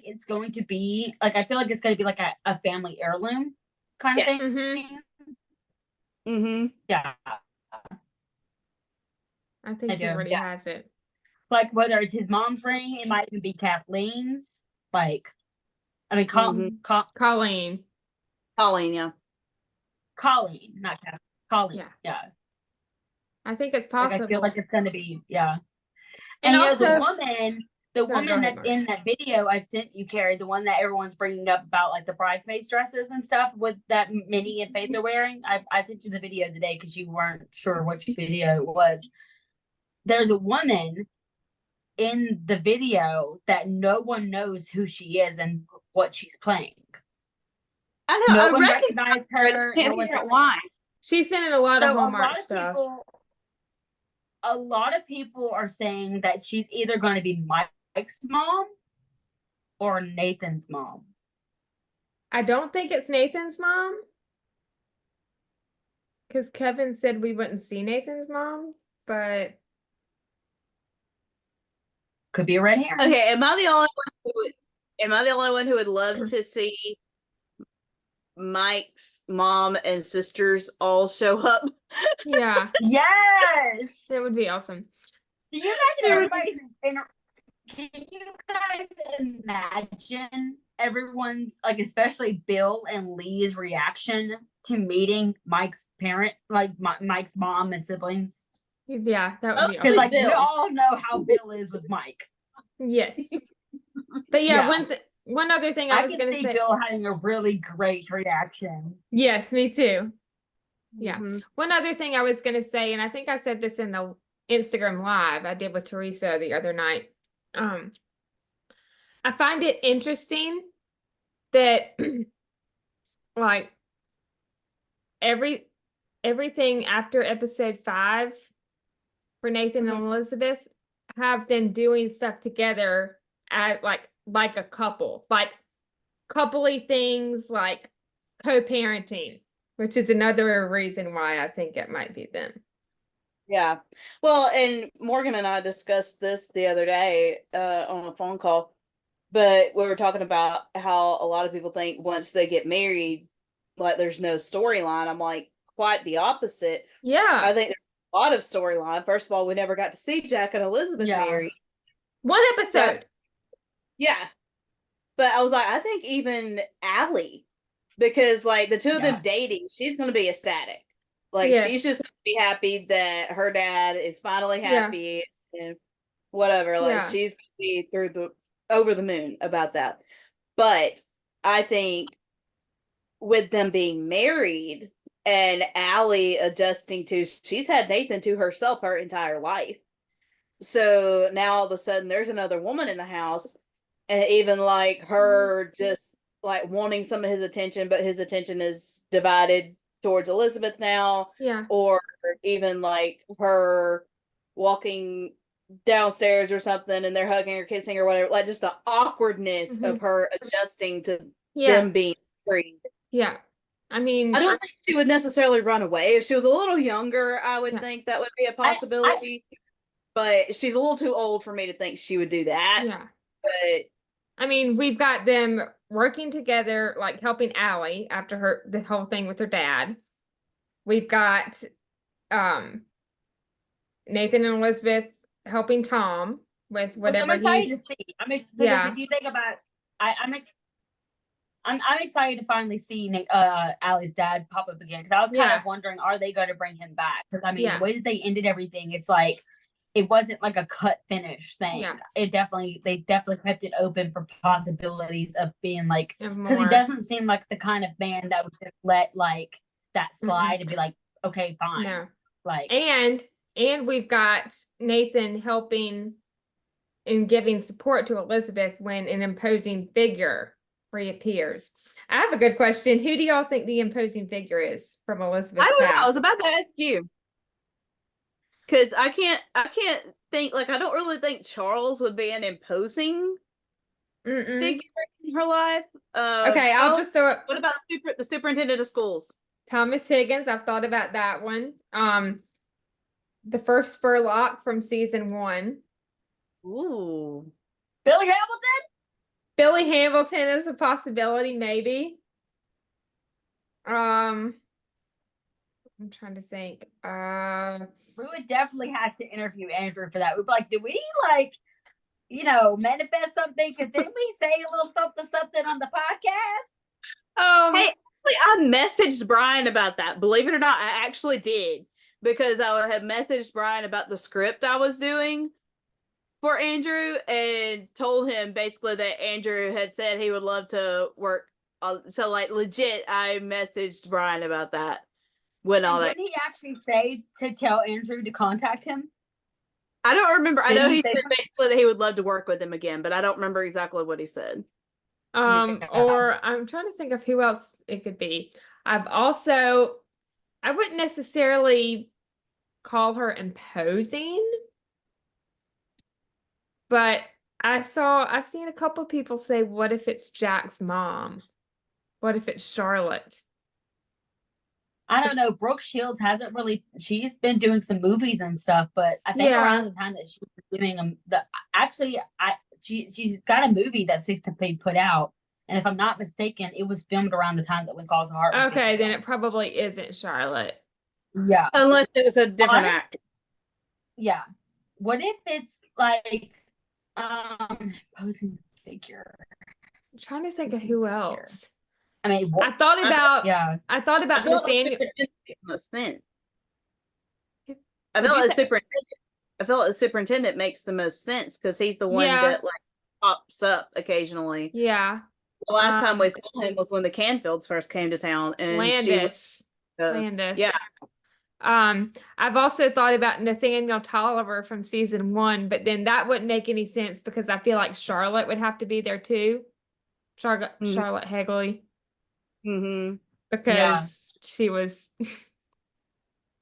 it's going to be like, I feel like it's going to be like a family heirloom kind of thing. Yeah. I think he already has it. Like, whether it's his mom's ring, it might even be Kathleen's. Like, I mean, Colleen, yeah. Colleen, not Kathleen. Colleen, yeah. I think it's Like, possible. I feel like it's going to be, yeah. And you also, the Sorry, go woman ahead, that's Mark. in that video I sent you, Kerri, the one that everyone's bringing up about like the bridesmaids dresses and stuff with that Minnie and Faith are wearing. I sent you the video today because you weren't sure which video it was. There's a woman in the video that no one knows who she is and what she's playing. I know. No I one recognize recognized her. I her. just can't No figure one. out why. She's been in a lot of So Hallmark stuff. A lot of people are saying that she's either going to be Mike's mom or Nathan's mom. I don't think it's Nathan's mom. Because Kevin said we wouldn't see Nathan's mom, but Could be a red herring. Okay, am I the only one who would love to see Mike's mom and sisters all show up? yeah, Yes. that would be awesome. Do you imagine everybody's in? Can you guys imagine everyone's, like, especially Bill and Lee's reaction to meeting Mike's parent, like Mike's mom and siblings? Yeah, that would be Because, awesome. like, we all know how Bill is with Mike. Yes. But yeah, Yeah. one other thing I was can going to see say. Bill having a really great reaction. Yes, me too. Yeah. Mhm. One other thing I was going to say, and I think I said this in the Instagram live I did with Teresa the other night. I find it interesting that like everything after episode 5 for Nathan and Elizabeth have them doing stuff together as like a couple, like coupley things, like co-parenting, which is another reason why I think it might be them. Yeah. Well, and Morgan and I discussed this the other day on a phone call, but we were talking about how a lot of people think once they get married, like there's no storyline. I'm like, quite the opposite. Yeah. I think there's a lot of storyline. First of all, we never got to see Jack and Elizabeth married. One episode. So, yeah. But I was like, I think even Allie, because like the two of them dating, she's going to be ecstatic. Like she's just going to be happy that her dad is finally happy and whatever. Like she's going to be over the moon about that. But I think with them being married and Allie adjusting to, she's had Nathan to herself her entire life. So now all of a sudden there's another woman in the house, and even like her just like wanting some of his attention, but his attention is divided towards Elizabeth now. Yeah. Or even like her walking downstairs or something and they're hugging or kissing or whatever. Like just the awkwardness of her adjusting to them being married. Yeah. I mean, I don't think she would necessarily run away. If she was a little younger, I would think that would be a possibility. But she's a little too old for me to think she would do that. Yeah. But I mean, we've got them working together, like helping Allie after the whole thing with her dad. We've got Nathan and Elizabeth helping Tom with whatever. Which I'm excited to see. Because if you think about, I'm excited to finally see Allie's dad pop up again, because I was kind of wondering, are they going to bring him back? Because I mean, the way that they ended everything, it's like it wasn't like a cut finish thing. Yeah. They definitely kept it open for possibilities of being like, because he doesn't seem like the kind of band that would just let like that slide and be like, okay, fine. No. Like, and we've got Nathan helping and giving support to Elizabeth when an imposing figure reappears. I have a good question. Who do y'all think the imposing figure is from Elizabeth's I don't past? know. I was about to ask you. Because I can't think, like, I don't really think Charles would be an imposing figure in her life. Okay, I'll just throw it. What about the superintendent of schools? Thomas Higgins. I've thought about that one. The first Spurlock from season 1. Ooh. Billy Hamilton? Billy Hamilton is a possibility, maybe. I'm trying to think. We would definitely have to interview Andrew for that. We'd be like, do we manifest something? Because didn't we say a little something on the podcast? Hey, I messaged Brian about that. Believe it or not, I actually did. because I had messaged Brian about the script I was doing for Andrew and told him basically that Andrew had said he would love to work. So like legit, I messaged Brian about that when all that. Didn't he actually say to tell Andrew to contact him? I don't remember. I know he said something? basically that he would love to work with him again, but I don't remember exactly what he said. Or I'm trying to think of who else it could be. I wouldn't necessarily call her imposing, but I've seen a couple people say, what if it's Jack's mom? What if it's Charlotte? I don't know. Brooke Shields she's been doing some movies and stuff, but I think around the time that she was doing she's got a movie that's fixed to be put out. And if I'm not mistaken, it was filmed around the time that When Calls the Heart was okay, then it probably isn't Charlotte. Yeah. Unless it was a different actor. Yeah. What if it's like posing figure? I'm trying to think of who else. I mean, I thought about Nathaniel. I feel like the superintendent makes the most sense because he's the one that like pops up occasionally. Yeah. The last time we saw him was when the Canfields first came to town, and Landis. Yeah. I've also thought about Nathaniel Tolliver from season 1, but then that wouldn't make any sense because I feel like Charlotte would have to be there too. Charlotte Hegley. Mm-hmm. Because she was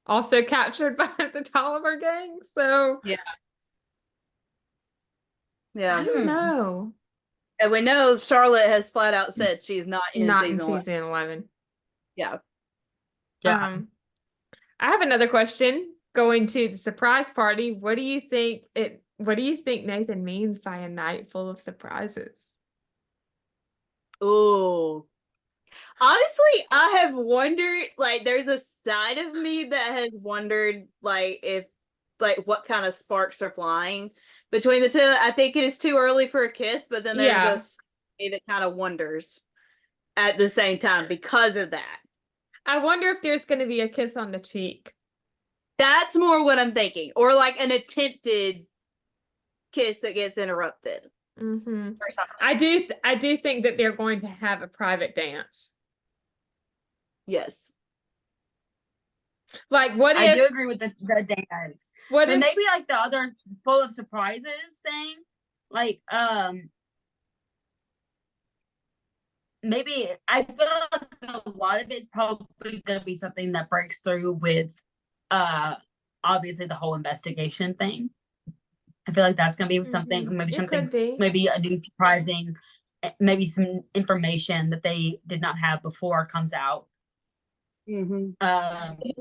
also captured by the Tolliver gang. So yeah. I don't know. And we know Charlotte has flat out said she's not in season 11. Yeah. I have another question. Going to the surprise party, what do you think Nathan means by a night full of surprises? Oh. Honestly, I have wondered, like, there's a side of me that has wondered, like, if, like, what kind of sparks are flying between the two. I think it is too early for a kiss, but then there's a side that kind of wonders at the same time because of that. I wonder if there's going to be a kiss on the cheek. That's more what I'm thinking. Or, like, an attempted kiss that gets interrupted. Mm-hmm. Or something. I do think that they're going to have a private dance. Yes. Like, what if I do agree with the dance? What if maybe like the other full of surprises thing? Like, maybe I feel like a lot of it's probably gonna be something that breaks through with obviously the whole investigation thing. I feel like that's gonna be something, maybe a new surprising, maybe some information that they did not have before comes out. Mm-hmm.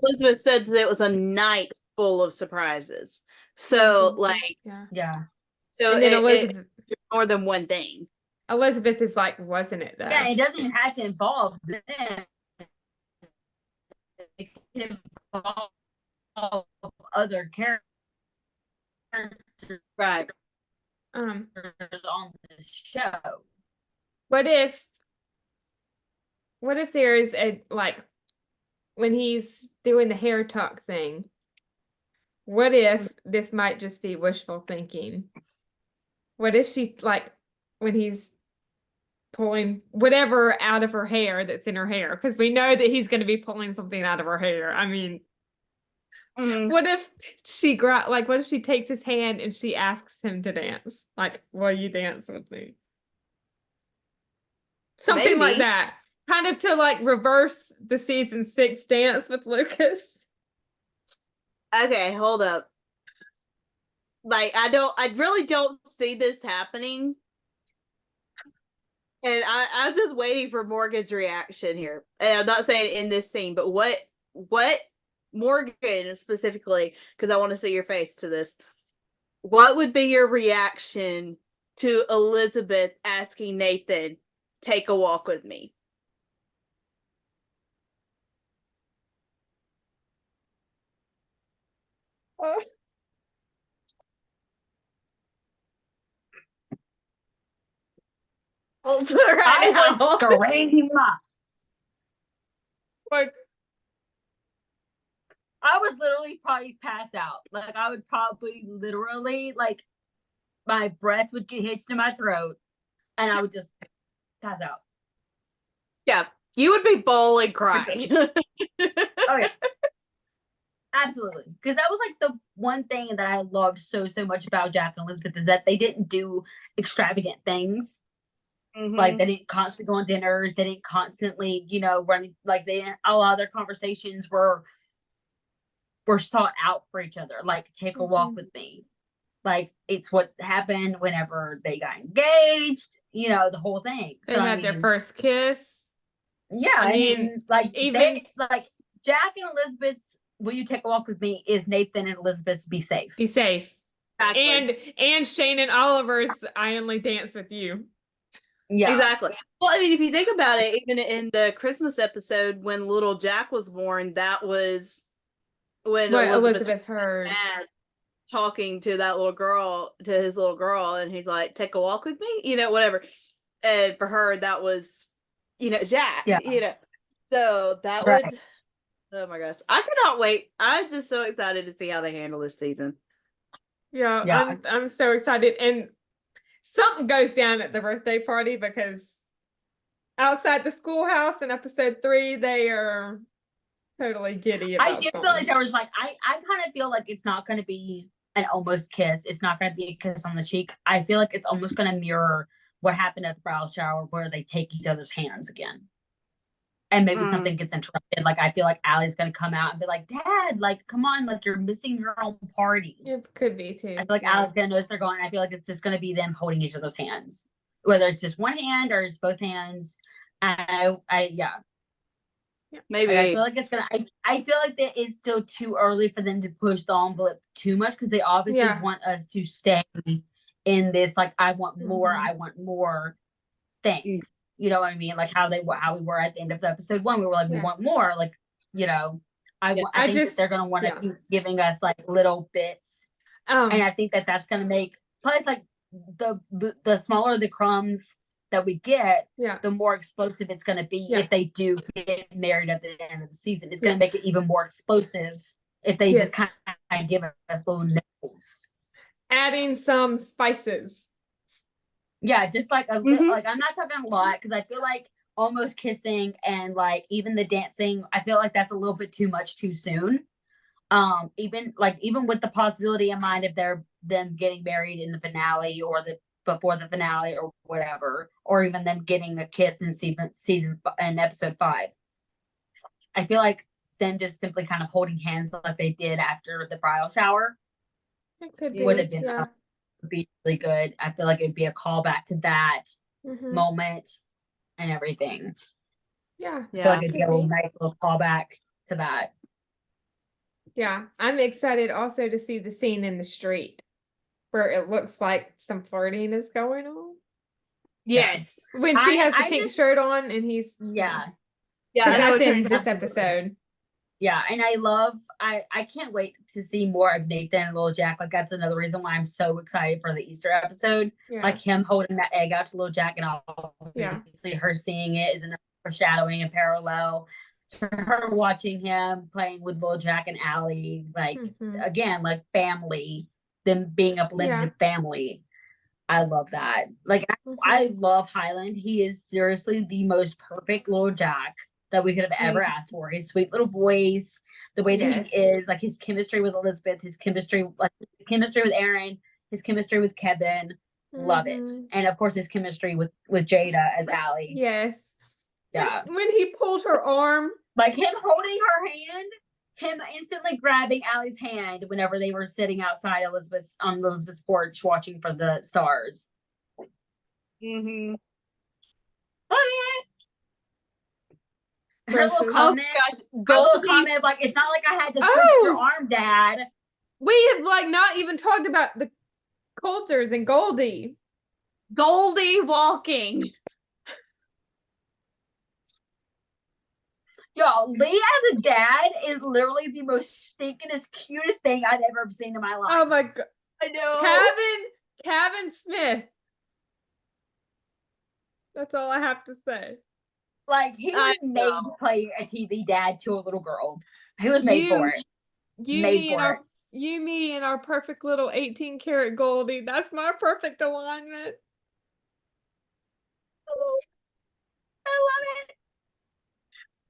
Elizabeth said that it was a night full of surprises. So, like, So, and then Elizabeth, more than one thing. Elizabeth is like, wasn't it though? Yeah, it doesn't have to involve them. It can involve other characters, right? On the show. What if there's a, like, when he's doing the hair talk thing, what if this might just be wishful thinking? What if she, like, when he's pulling whatever out of her hair that's in her hair, because we know that he's going to be pulling something out of her hair. I mean, what if what if she takes his hand and she asks him to dance? Like, will you dance with me? Something like that. Kind of to like reverse the season 6 dance with Lucas. Okay, hold up. Like, I really don't see this happening. And I'm just waiting for Morgan's reaction here. And I'm not saying in this scene, but what Morgan specifically, because I want to see your face to this. What would be your reaction to Elizabeth asking Nathan, take a walk with me? I would scream. I would literally probably pass out. Like, I would probably literally, like, my breath would get hitched in my throat, and I would just pass out. Yeah, you would be bawling, crying. Oh yeah, absolutely. Because that was like the one thing that I loved so much about Jack and Elizabeth is that they didn't do extravagant things. Like they didn't constantly go on dinners. They didn't constantly, you know, run like they didn't. A lot of their conversations were sought out for each other. Like, take a walk with me. Like, it's what happened whenever they got engaged. You know, the whole thing. They had their first kiss. Yeah, I mean, like even like Jack and Elizabeth's "Will you take a walk with me" is Nathan and Elizabeth's "Be safe." Be safe. Exactly. And Shane and Oliver's "I Only Dance with You." Yeah, exactly. Well, I mean, if you think about it, even in the Christmas episode when little Jack was born, that was when Elizabeth heard talking to that little girl, to his little girl, and he's like, "Take a walk with me," you know, whatever. And for her, that was, you know, Jack. Yeah. You know, so that would. Oh my gosh, I cannot wait! I'm just so excited to see how they handle this season. Yeah. I'm so excited, and something goes down at the birthday party because outside the schoolhouse in episode 3, they are totally giddy about I do feel like there was like I kind of feel like it's not going to be an almost kiss. It's not going to be a kiss on the cheek. I feel like it's almost going to mirror what happened at the bridal shower, where they take each other's hands again, and maybe something gets interrupted. Like, I feel like Allie's going to come out and be like, "Dad, like, come on, like, you're missing your own party." It could be too. I feel like Allie's going to notice they're going. I feel like it's just going to be them holding each other's hands, whether it's just one hand or it's both hands. Yeah. Maybe I feel like it's gonna. I feel like that it's still too early for them to push the envelope too much, because they obviously want us to stay in this like I want more thing. You know what I mean? Like how we were at the end of episode 1. We were like, we want more. Like, you know, I think that they're gonna want to keep giving us like little bits, and I think that that's gonna make. Plus, like the smaller the crumbs that we get, the more explosive it's going to be if they do get married at the end of the season. It's going to make it even more explosive if they just kind of give us little nipples. Adding some spices. Yeah, just like a like, I'm not talking a lot, because I feel like almost kissing and like even the dancing, I feel like that's a little bit too much too soon. Even with the possibility in mind of them getting married in the finale or before the finale or whatever, or even them getting a kiss in season in episode 5. I feel like them just simply kind of holding hands like they did after the bridal shower would have been be really good. I feel like it would be a callback to that moment and everything. Yeah. I feel like it'd be a nice little callback to that. Yeah. I'm excited also to see the scene in the street where it looks like some flirting is going on. Yes. When she has the pink shirt on and he's yeah. That's in this episode. Yeah, and I can't wait to see more of Nathan and little Jack. Like, that's another reason why I'm so excited for the Easter episode. Like him holding that egg out to little Jack, and obviously her seeing it is another foreshadowing and parallel to her watching him playing with little Jack and Allie. Like, again, like family, them being a blended family. I love that. Like, I love Highland. He is seriously the most perfect little Jack that we could have ever asked for. His sweet little voice, the way that he is, like his chemistry with Elizabeth, his chemistry with Aaron, his chemistry with Kevin. Love it. And of course his chemistry with Jada as Allie. Yes. Yeah. When he pulled her arm. Like him holding her hand, him instantly grabbing Allie's hand whenever they were sitting outside on Elizabeth's porch watching for the stars. Mm-hmm. Her little comment, like, it's not like I had to twist your arm, Dad. We have like not even talked about the Coulters and Goldie. Goldie walking. Yo, Lee as a dad is literally the most stinkingest, cutest thing I've ever seen in my life. Oh my god. I know. Kevin Smith. That's all I have to say. Like, he was made to play a TV dad to a little girl. He was made for it. made for it. You, me, and our perfect little 18 karat Goldie. That's my perfect alignment. Oh, I love it.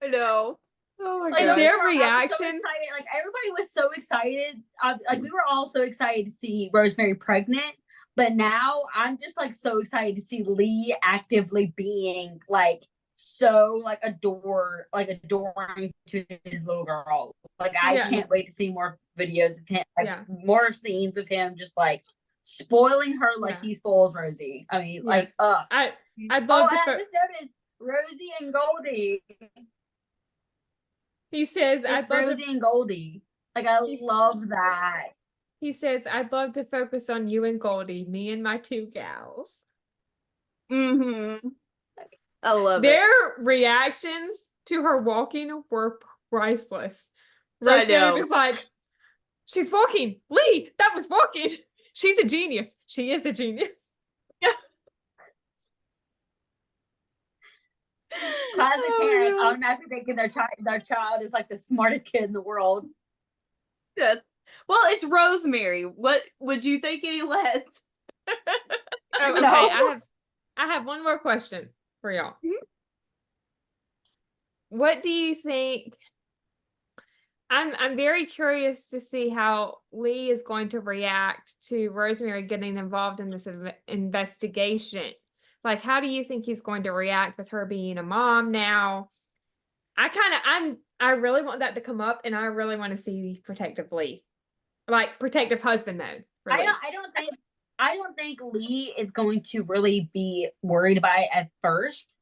I know. Oh my Like god. Their so reactions. excited. Like everybody was so excited. Like we were all so excited to see Rosemary pregnant. But now I'm just like so excited to see Lee actively being like so like adoring to his little girl. Like I can't wait to see more videos of him, like more scenes of him just like spoiling her like he spoils Rosie. I mean, like I'd love to. I just noticed Rosie and Goldie. He says, it's Rosie and Goldie. Like I love that. He says, I'd love to focus on you and Goldie, me and my two gals. Mm-hmm. I love Their reactions to her walking were priceless. Rosemary was like, she's walking. Lee, that was walking. She's a genius. She is a genius. Yeah. Classic parents automatically thinking their child is like the smartest kid in the world. Good. Well, it's Rosemary. What would you think any less? Okay, no. I have one more question for y'all. Mm-hmm. What do you think? I'm very curious to see how Lee is going to react to Rosemary getting involved in this investigation. Like, how do you think he's going to react with her being a mom now? I really want that to come up, and I really want to see protective Lee, like protective husband mode. Really. I don't think Lee is going to really be worried about it at first,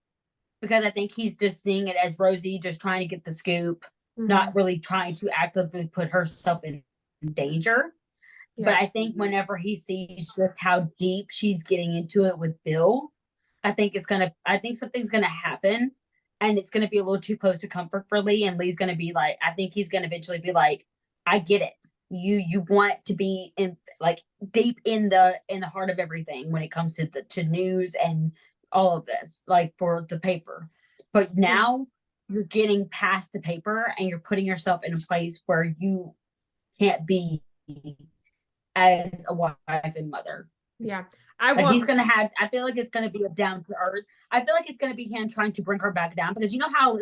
because I think he's just seeing it as Rosie just trying to get the scoop, not really trying to actively put herself in danger. Yeah. But I think whenever he sees just how deep she's getting into it with Bill, I think something's gonna happen, and it's gonna be a little too close to comfort for Lee, and Lee's gonna be like, I think he's gonna eventually be like, I get it. You want to be in like deep in the heart of everything when it comes to news and all of this, like for the paper. But now you're getting past the paper and you're putting yourself in a place where you can't be as a wife and mother. Yeah. He's gonna have. I feel like it's gonna be a down to earth. I feel like it's gonna be him trying to bring her back down, because you know how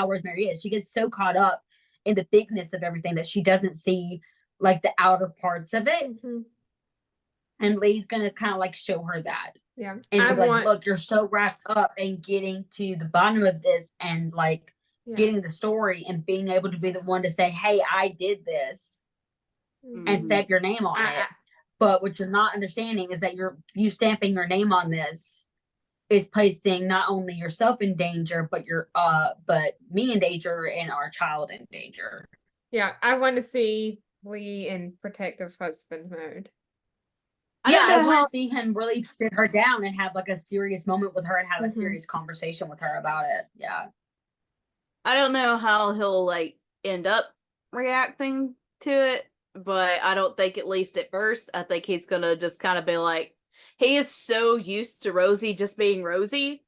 Rosemary is. She gets so caught up in the bigness of everything that she doesn't see like the outer parts of it. And Lee's gonna kind of like show her that. Yeah. And like, look, you're so wrapped up in getting to the bottom of this and like getting the story and being able to be the one to say, hey, I did this and stamp your name on it. But what you're not understanding is that you stamping your name on this is placing not only yourself in danger, but me in danger and our child in danger. Yeah, I want to see Lee in protective husband mode. I want to see him really sit her down and have like a serious moment with her and have a serious conversation with her about it. Yeah. I don't know how he'll like end up reacting to it, but I don't think, at least at first, I think he's gonna just kind of be like, he is so used to Rosie just being Rosie.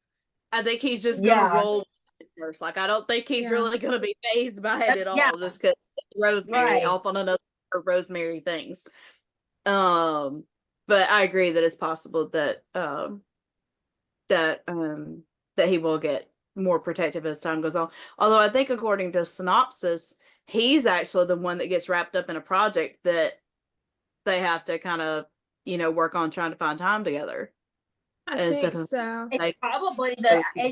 I think he's just gonna roll at first. Like, I don't think he's really gonna be fazed by it at all, just because Rosemary off on another Rosemary things. But I agree that it's possible that that he will get more protective as time goes on. Although I think, according to synopsis, he's actually the one that gets wrapped up in a project that they have to kind of, work on trying to find time together. I think so. It's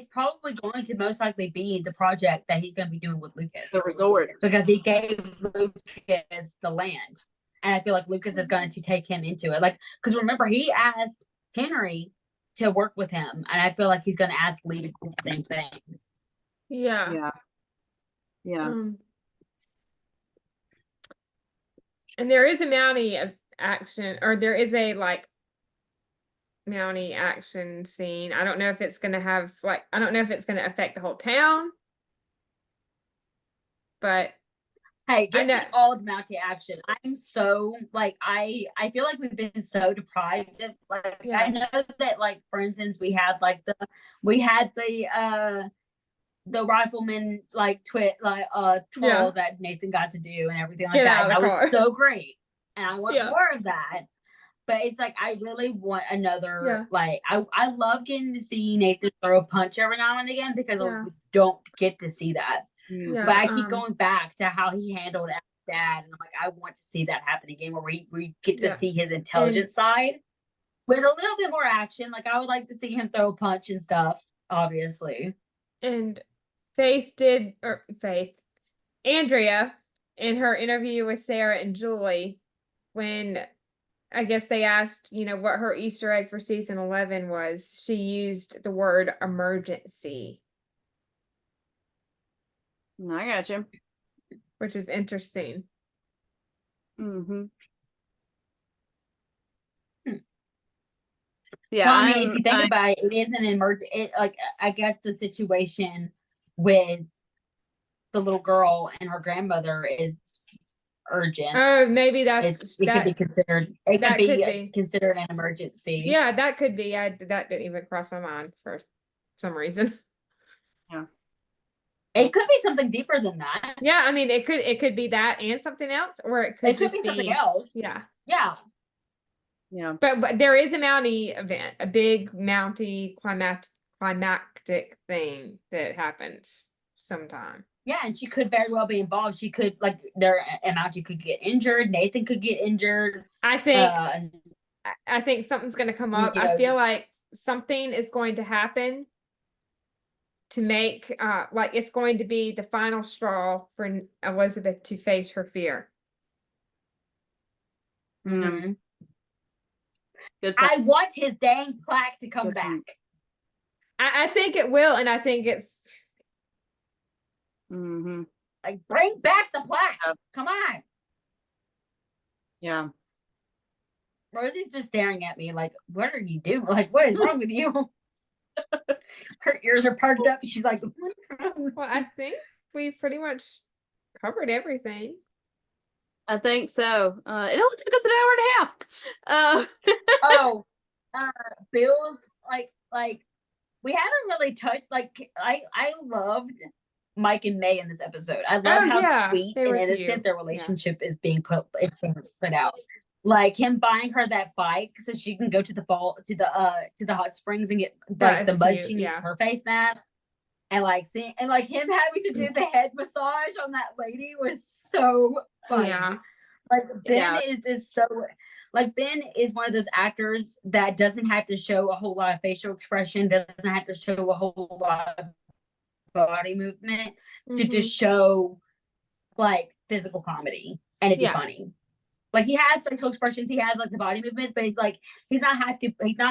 probably going to most likely be the project that he's going to be doing with Lucas. The resort. Because he gave Lucas the land. And I feel like Lucas is going to take him into it. Like, because remember, he asked Henry to work with him. And I feel like he's going to ask Lee to do the same thing. Yeah. Yeah. And there is a Mountie action, or there is a like Mountie action scene. I don't know if it's going to have I don't know if it's going to affect the whole town. But hey, give me all the Mountie action. I'm so I feel like we've been so deprived of I know that for instance we had the the rifleman like twirl that Nathan got to do and everything like Get that. out of That the was car. so great. And I want Yeah. more of that. But it's like I really want another like I love getting to see Nathan throw a punch every now and again because we don't get to see that. Yeah, but I keep going back to how he handled Dad, and I'm like, I want to see that happen again, where we get to see his intelligent side with a little bit more action. Like I would like to see him throw a punch and stuff, obviously. And Andrea, in her interview with Sarah and Julie, when I guess they asked, what her Easter egg for season 11 was, she used the word emergency. I got you. Which is interesting. Mm-hmm. Yeah, well, I mean, if you think about it, it is an emergency. Like, I guess the situation with the little girl and her grandmother is urgent. Oh, maybe it could be considered. It could be considered an emergency. Yeah, that could be. That didn't even cross my mind for some reason. Yeah. It could be something deeper than that. Yeah, I mean, it could be that and something else, or it could just be something else. Yeah. Yeah. Yeah. But there is a Mountie event, a big Mountie climactic thing that happens sometime. Yeah, and she could very well be involved. She could Mountie could get injured. Nathan could get injured. I think something's going to come up. I feel like something is going to happen to make like it's going to be the final straw for Elizabeth to face her fear. Mm-hmm. I want his dang plaque to come back. I think it will, and I think it's like, bring back the plaque. Come on. Yeah. Rosie's just staring at me like, what are you doing? Like, what is wrong with you? Her ears are perked up. She's like, what's wrong with Well, I think we've pretty much covered everything. I think so. It only took us an hour and a half. Bill's like we haven't really touched. Like I loved Mike and May in this episode. I love how sweet and innocent their relationship is being put out. Like him buying her that bike so she can go to the hot springs and get like the mud she needs for her face mask. And like him having to do the head massage on that lady was so funny. Yeah. Like Ben is just so like Ben is one of those actors that doesn't have to show a whole lot of facial expression, doesn't have to show a whole lot of body movement to just show like physical comedy and it'd be funny. Like he has facial expressions, he has like the body movements, but he's not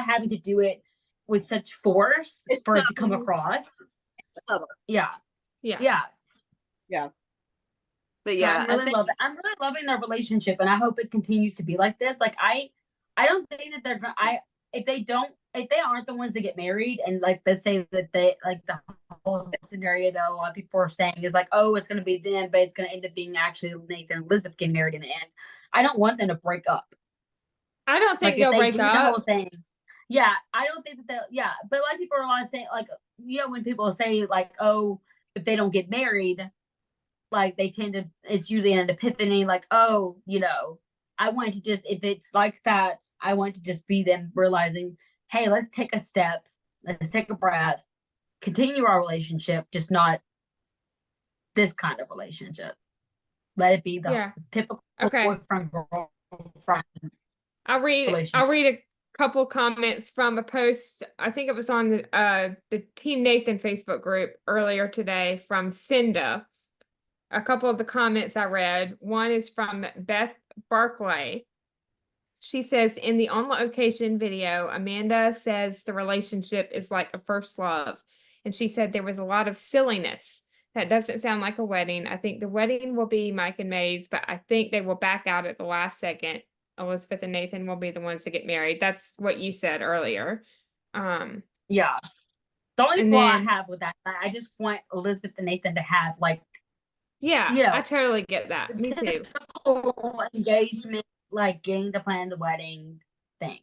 having to do it with such force for it to come across. Yeah. But yeah, so I'm really loving their relationship, and I hope it continues to be like this. Like I don't think that they're gonna. If they aren't the ones that get married, and like they say that they like the whole scenario that a lot of people are saying is like, oh, it's gonna be them, but it's gonna end up being actually Nathan and Elizabeth getting married in the end. I don't want them to break up. I don't think they'll break up. The whole thing. Yeah, I don't think that they'll. Yeah, but like people are a lot saying like, when people say like, oh, if they don't get married, like they tend to. It's usually an epiphany, like, oh, I want to just, if it's like that, I want to just be them realizing, hey, let's take a step, let's take a breath, continue our relationship, just not this kind of relationship. Let it be the typical boyfriend girlfriend. I'll read a couple comments from a post. I think it was on the Team Nathan Facebook group earlier today from Cinda. A couple of the comments I read. One is from Beth Barclay. She says, in the on location video, Amanda says the relationship is like a first love. And she said there was a lot of silliness. That doesn't sound like a wedding. I think the wedding will be Mike and May's, but I think they will back out at the last second. Elizabeth and Nathan will be the ones to get married. That's what you said earlier. Yeah. The only flaw I have with that, I just want Elizabeth and Nathan to have like, I totally get that. Me too. Engagement, like getting to plan the wedding thing.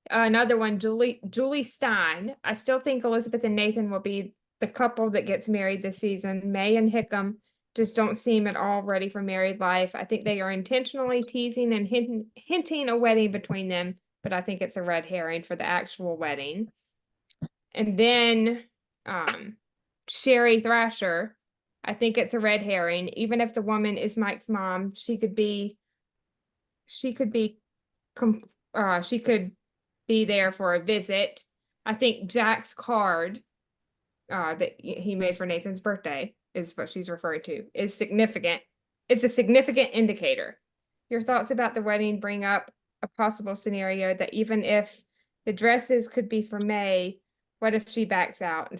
Another one, Julie Stein. I still think Elizabeth and Nathan will be the couple that gets married this season. May and Hickam just don't seem at all ready for married life. I think they are intentionally teasing and hinting a wedding between them, but I think it's a red herring for the actual wedding. And then Sherry Thrasher, I think it's a red herring. Even if the woman is Mike's mom, she could be there for a visit. I think Jack's card that he made for Nathan's birthday is what she's referring to, is significant. It's a significant indicator. Your thoughts about the wedding bring up a possible scenario that even if the dresses could be for May, what if she backs out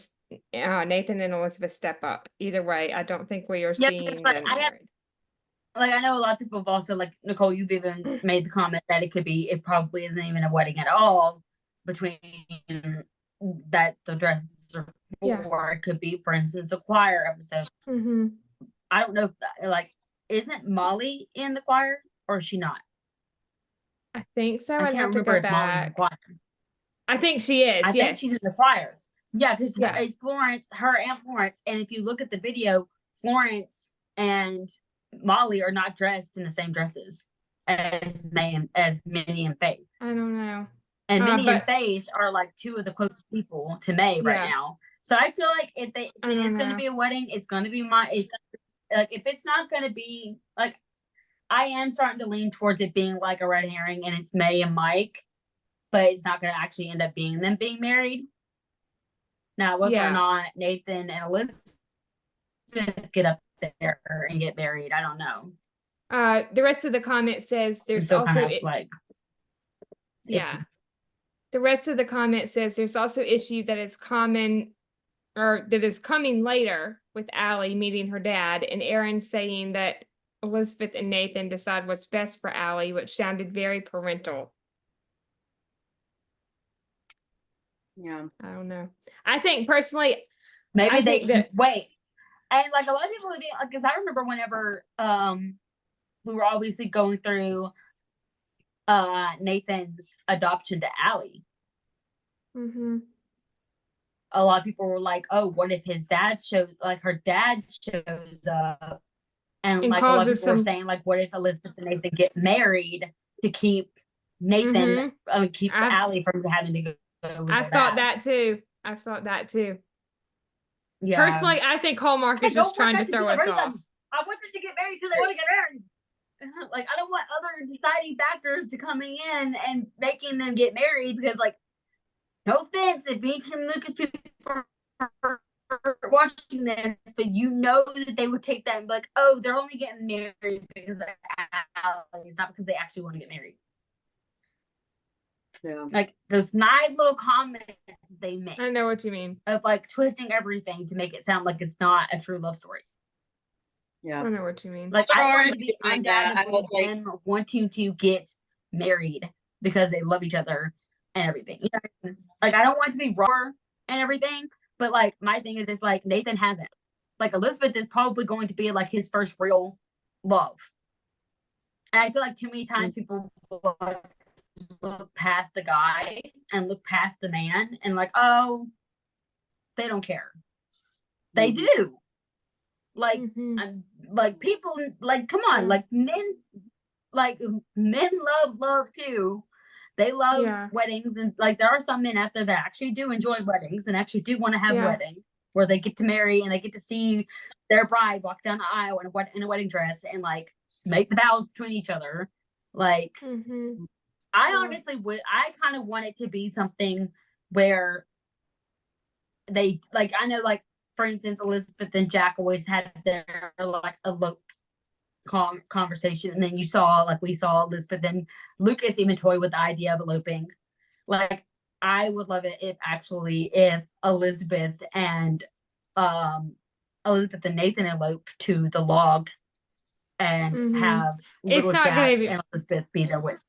and Nathan and Elizabeth step up? Either way, I don't think we are seeing them married. I know a lot of people have also, like, Nicole, you've even made the comment that it probably isn't even a wedding at all between that the dresses are for. It could be, for instance, a choir episode. I don't know if isn't Molly in the choir or is she not? I think so. I can't remember if Molly's in the choir. I think she is. I think she's in the choir. Yeah, because it's Florence, her and Florence. And if you look at the video, Florence and Molly are not dressed in the same dresses as Minnie and Faith. I don't know. And Minnie and Faith are like two of the closest people to May right now. So I feel like if it's going to be a wedding, it's going to be if it's not going to be like, I am starting to lean towards it being like a red herring and it's May and Mike, but it's not going to actually end up being them being married. Now, whether or not Nathan and Elizabeth get up there and get married, I don't know. The rest of the comment says there's also kind of the rest of the comment says there's also issue that is common or that is coming later with Allie meeting her dad and Aaron saying that Elizabeth and Nathan decide what's best for Allie, which sounded very parental. Yeah, I don't know. I think personally, maybe wait. And like a lot of people, because I remember whenever we were obviously going through Nathan's adoption to Allie. A lot of people were like, "Oh, what if his dad her dad shows up?" And like a lot of people were saying, like, "What if Elizabeth and Nathan get married to keep Nathan? Keeps Allie from having to go?" I've thought that too. Yeah. Personally, I think Hallmark is just trying to throw us off. I want them to get married because they want to get married. Like, I don't want other deciding factors to coming in and making them get married because, like, no offense if Edwin and Lucas people are watching this, but you know that they would take that and be like, oh, they're only getting married because of Allie. It's not because they actually want to get married. Yeah. Like those nice little comments they make. I know what you mean. Of like twisting everything to make it sound like it's not a true love story. Yeah. I know what you mean. Like I want to be undoubtedly them wanting to get married because they love each other and everything. You know? Like I don't want it to be raw and everything, but like my thing is just like Nathan hasn't. Like Elizabeth is probably going to be like his first real love. And I feel like too many times people look past the guy and look past the man and like, oh, they don't care. They do. Like, like people, like, come on, like men love too. They love weddings, and like there are some men out there that actually do enjoy weddings and actually do want to have weddings where they get to marry and they get to see their bride walk down the aisle in a wedding dress and like make the vows between each other. Like, I honestly I kind of want it to be something where they, like, I know, like, for instance, Elizabeth and Jack always had their, like, elope conversation. And then we saw Elizabeth and Lucas even toy with the idea of eloping. Like, I would love it if Elizabeth and Nathan elope to the log and have little Jack and Elizabeth be their witness.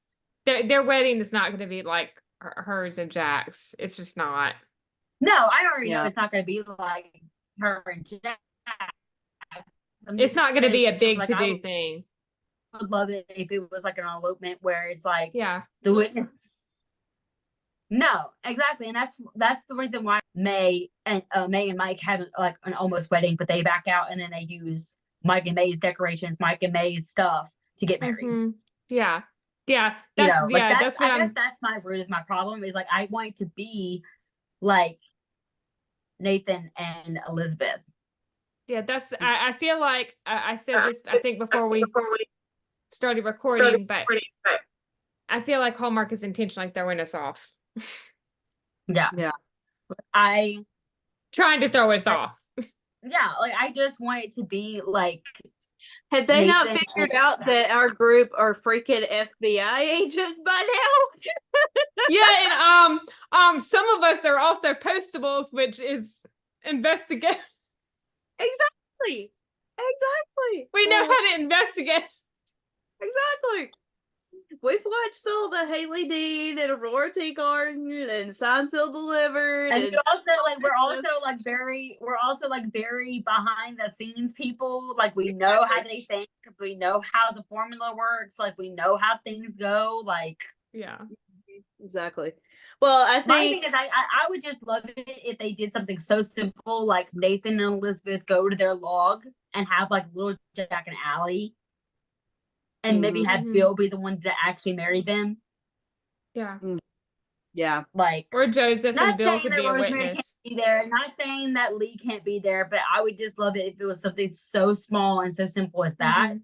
Their wedding is not going to be like hers and Jack's. It's just not. No, I already know it's not going to be like her and Jack. It's not going to be a big to-do thing. I would love it if it was like an elopement where it's like the witness. No, exactly, and that's the reason why May and Mike have like an almost wedding, but they back out and then they use Mike and May's decorations, Mike and May's stuff to get married. Mm-hmm. Yeah. Yeah. You That's know, like that's what I guess I'm that's my root of my problem is like I want it to be like Nathan and Elizabeth. yeah, that's I feel like I said this I think before we started recording, but I feel like Hallmark is intentionally throwing us off. Yeah. Yeah. I Trying to throw us off. yeah, like I just want it to be like Had they not Nathan figured and- out that our group are freaking FBI agents by now? Yeah, and some of us are also postables, which is investigate. Exactly. We know how to investigate. Exactly. We've watched all the Haley Dean and Aurora Tea Garden and Sign Seal Delivered. And we're also like very behind the scenes people. Like we know how they think, we know how the formula works, like we know how things go. Like Yeah. Exactly. Well, I my think thing is I would just love it if they did something so simple like Nathan and Elizabeth go to their log and have like little Jack and Allie. And maybe have Mhm. Bill be the one that actually married them. Yeah. yeah. Like Or Joseph and not Bill saying could that be a Rosemary can't witness. be there, not saying that Lee can't be there, but I would just love it if it was something so small and so simple as that, Mhm.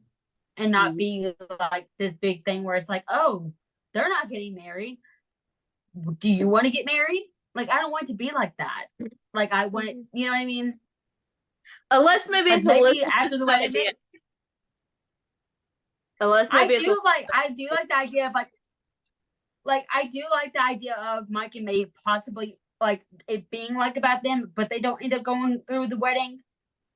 and not be like this big thing where it's like, oh, they're not getting married. Do you want to get married? Like, I don't want it to be like that. Like, I want it, you know what I mean? Unless maybe Like it's maybe Elizabeth's after the wedding. idea. Unless maybe it's I do like the idea of I do like the idea of Mike and May possibly like it being like about them, but they don't end up going through the wedding.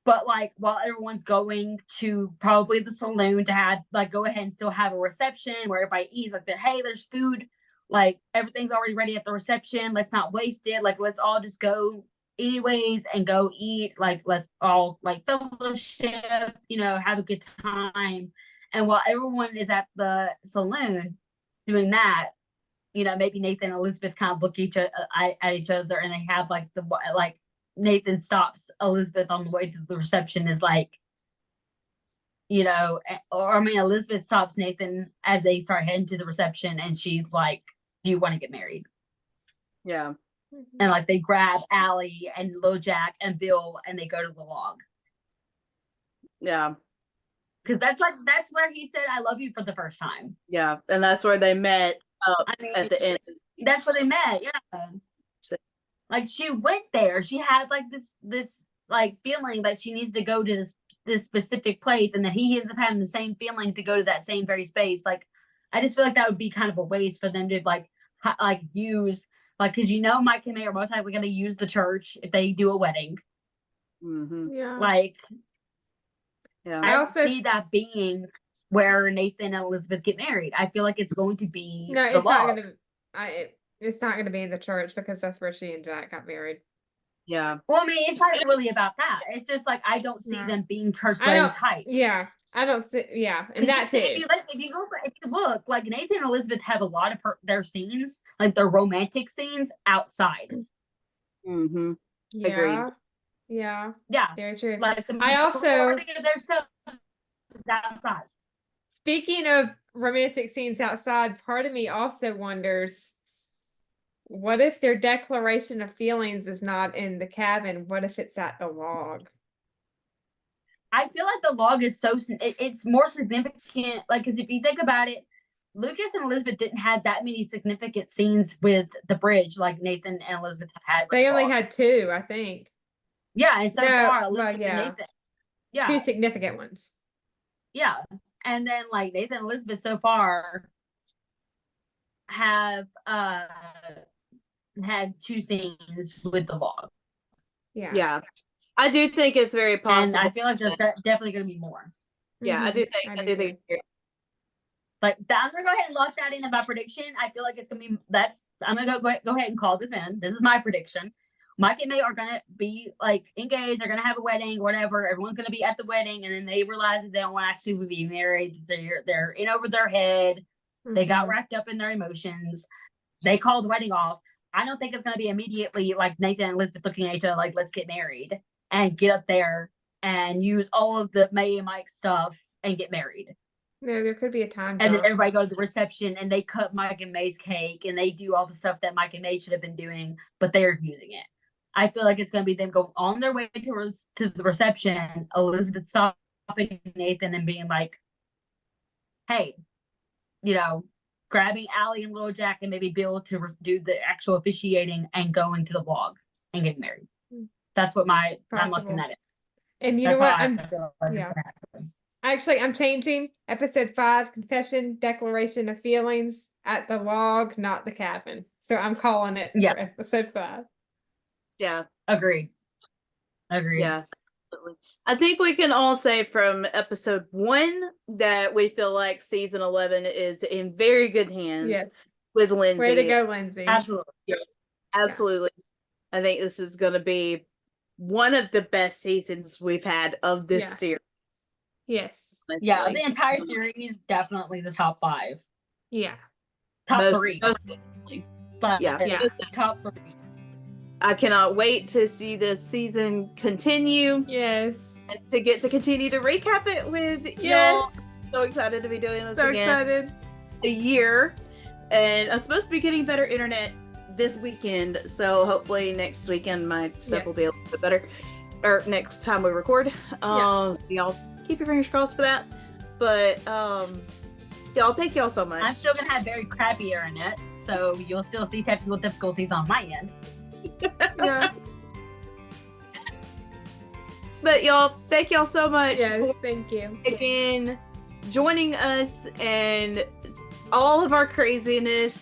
But like while everyone's going to probably the saloon to have like go ahead and still have a reception where everybody eats like hey, there's food, like everything's already ready at the reception. Let's not waste it. Like let's all just go anyways and go eat. Like let's all like fellowship, have a good time. And while everyone is at the saloon doing that, maybe Nathan and Elizabeth kind of look at each other and they have like Nathan stops Elizabeth on the way to the reception is like, Elizabeth stops Nathan as they start heading to the reception and she's like, do you want to get married? Yeah. And like they grab Allie and Lil Jack and Bill and they go to the log. Yeah. Because that's where he said, I love you for the first time. Yeah. And that's where they met at the end. That's where they met. Yeah. Like she went there. She had like this like feeling that she needs to go to this specific place. And then he ends up having the same feeling to go to that same very space. Like, I just feel like that would be kind of a waste for them to like use because Mike and May are most likely going to use the church if they do a wedding. Mm-hmm. Yeah. Like, yeah. I also see that being where Nathan and Elizabeth get married. I feel like it's going to be it's not going to. It's not going to be in the church because that's where she and Jack got married. Yeah. Well, I mean, it's not really about that. It's just like I don't see them being church wedding type. Yeah, I don't see. Yeah, and that too. If you look, like Nathan and Elizabeth have a lot of their scenes, like their romantic scenes, outside. Mm-hmm. Yeah. Agreed. Yeah. Yeah. Very true. Like I also their stuff outside. Speaking of romantic scenes outside, part of me also wonders, what if their declaration of feelings is not in the cabin? What if it's at the log? I feel like the log is it's more significant. Like, because if you think about it, Lucas and Elizabeth didn't have that many significant scenes with the bridge like Nathan and Elizabeth have had. They only had 2, I think. Yeah, and so far, Elizabeth and Nathan. Yeah. 2 significant ones. Yeah. And then like Nathan and Elizabeth so far have had 2 scenes with the log. Yeah. Yeah. I do think it's very possible. And I feel like there's definitely going to be more. Yeah, I do think like that, I'm gonna go ahead and lock that in as my prediction. I feel like it's gonna be I'm gonna go ahead and call this in. This is my prediction. Mike and May are gonna be like engaged, they're gonna have a wedding, whatever. Everyone's gonna be at the wedding, and then they realize that they don't want to actually be married. They're in over their head. They got wrapped up in their emotions. They call the wedding off. I don't think it's going to be immediately like Nathan and Elizabeth looking at each other like, let's get married and get up there and use all of the May and Mike stuff and get married. No, there could be a time. And then everybody go to the reception and they cut Mike and May's cake and they do all the stuff that Mike and May should have been doing, but they're using it. I feel like it's going to be them going on their way to the reception, Elizabeth stopping Nathan and being like, hey, you know, grabbing Allie and Little Jack and maybe Bill to do the actual officiating and going to the vlog and getting married. That's what I'm looking at it. And you That's know what? I'm changing episode 5, confession, declaration of feelings at the log, not the cabin. So I'm calling it for episode 5. Yeah. Agreed. Yeah. Absolutely. I think we can all say from episode 1 that we feel like season 11 is in very good hands with Lindsay. Way to go, Lindsay. Absolutely. Yeah. Absolutely. Yeah. I think this is going to be one of the best seasons we've had of this series. Yes. Yeah, the entire series, definitely the top 5. Yeah. Top 3. But top 3. I cannot wait to see this season continue. Yes. And to get to continue to recap it with y'all. So excited to be doing this again. So excited. A year. And I'm supposed to be getting better internet this weekend. So hopefully next weekend my stuff will be a little bit better. Or next time we record. So y'all keep your fingers crossed for that. But y'all, thank y'all so much. I'm still gonna have very crappy internet, so you'll still see technical difficulties on my end. Yeah. But y'all, thank y'all so much. Yes, thank you. Again, joining us and all of our craziness.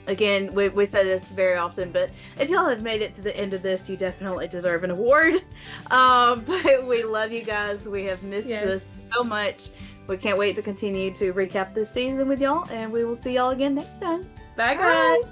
Again, we say this very often, but if y'all have made it to the end of this, you definitely deserve an award. But we love you guys. We have missed this so much. We can't wait to continue to recap this season with y'all, and we will see y'all again next time. Bye, guys.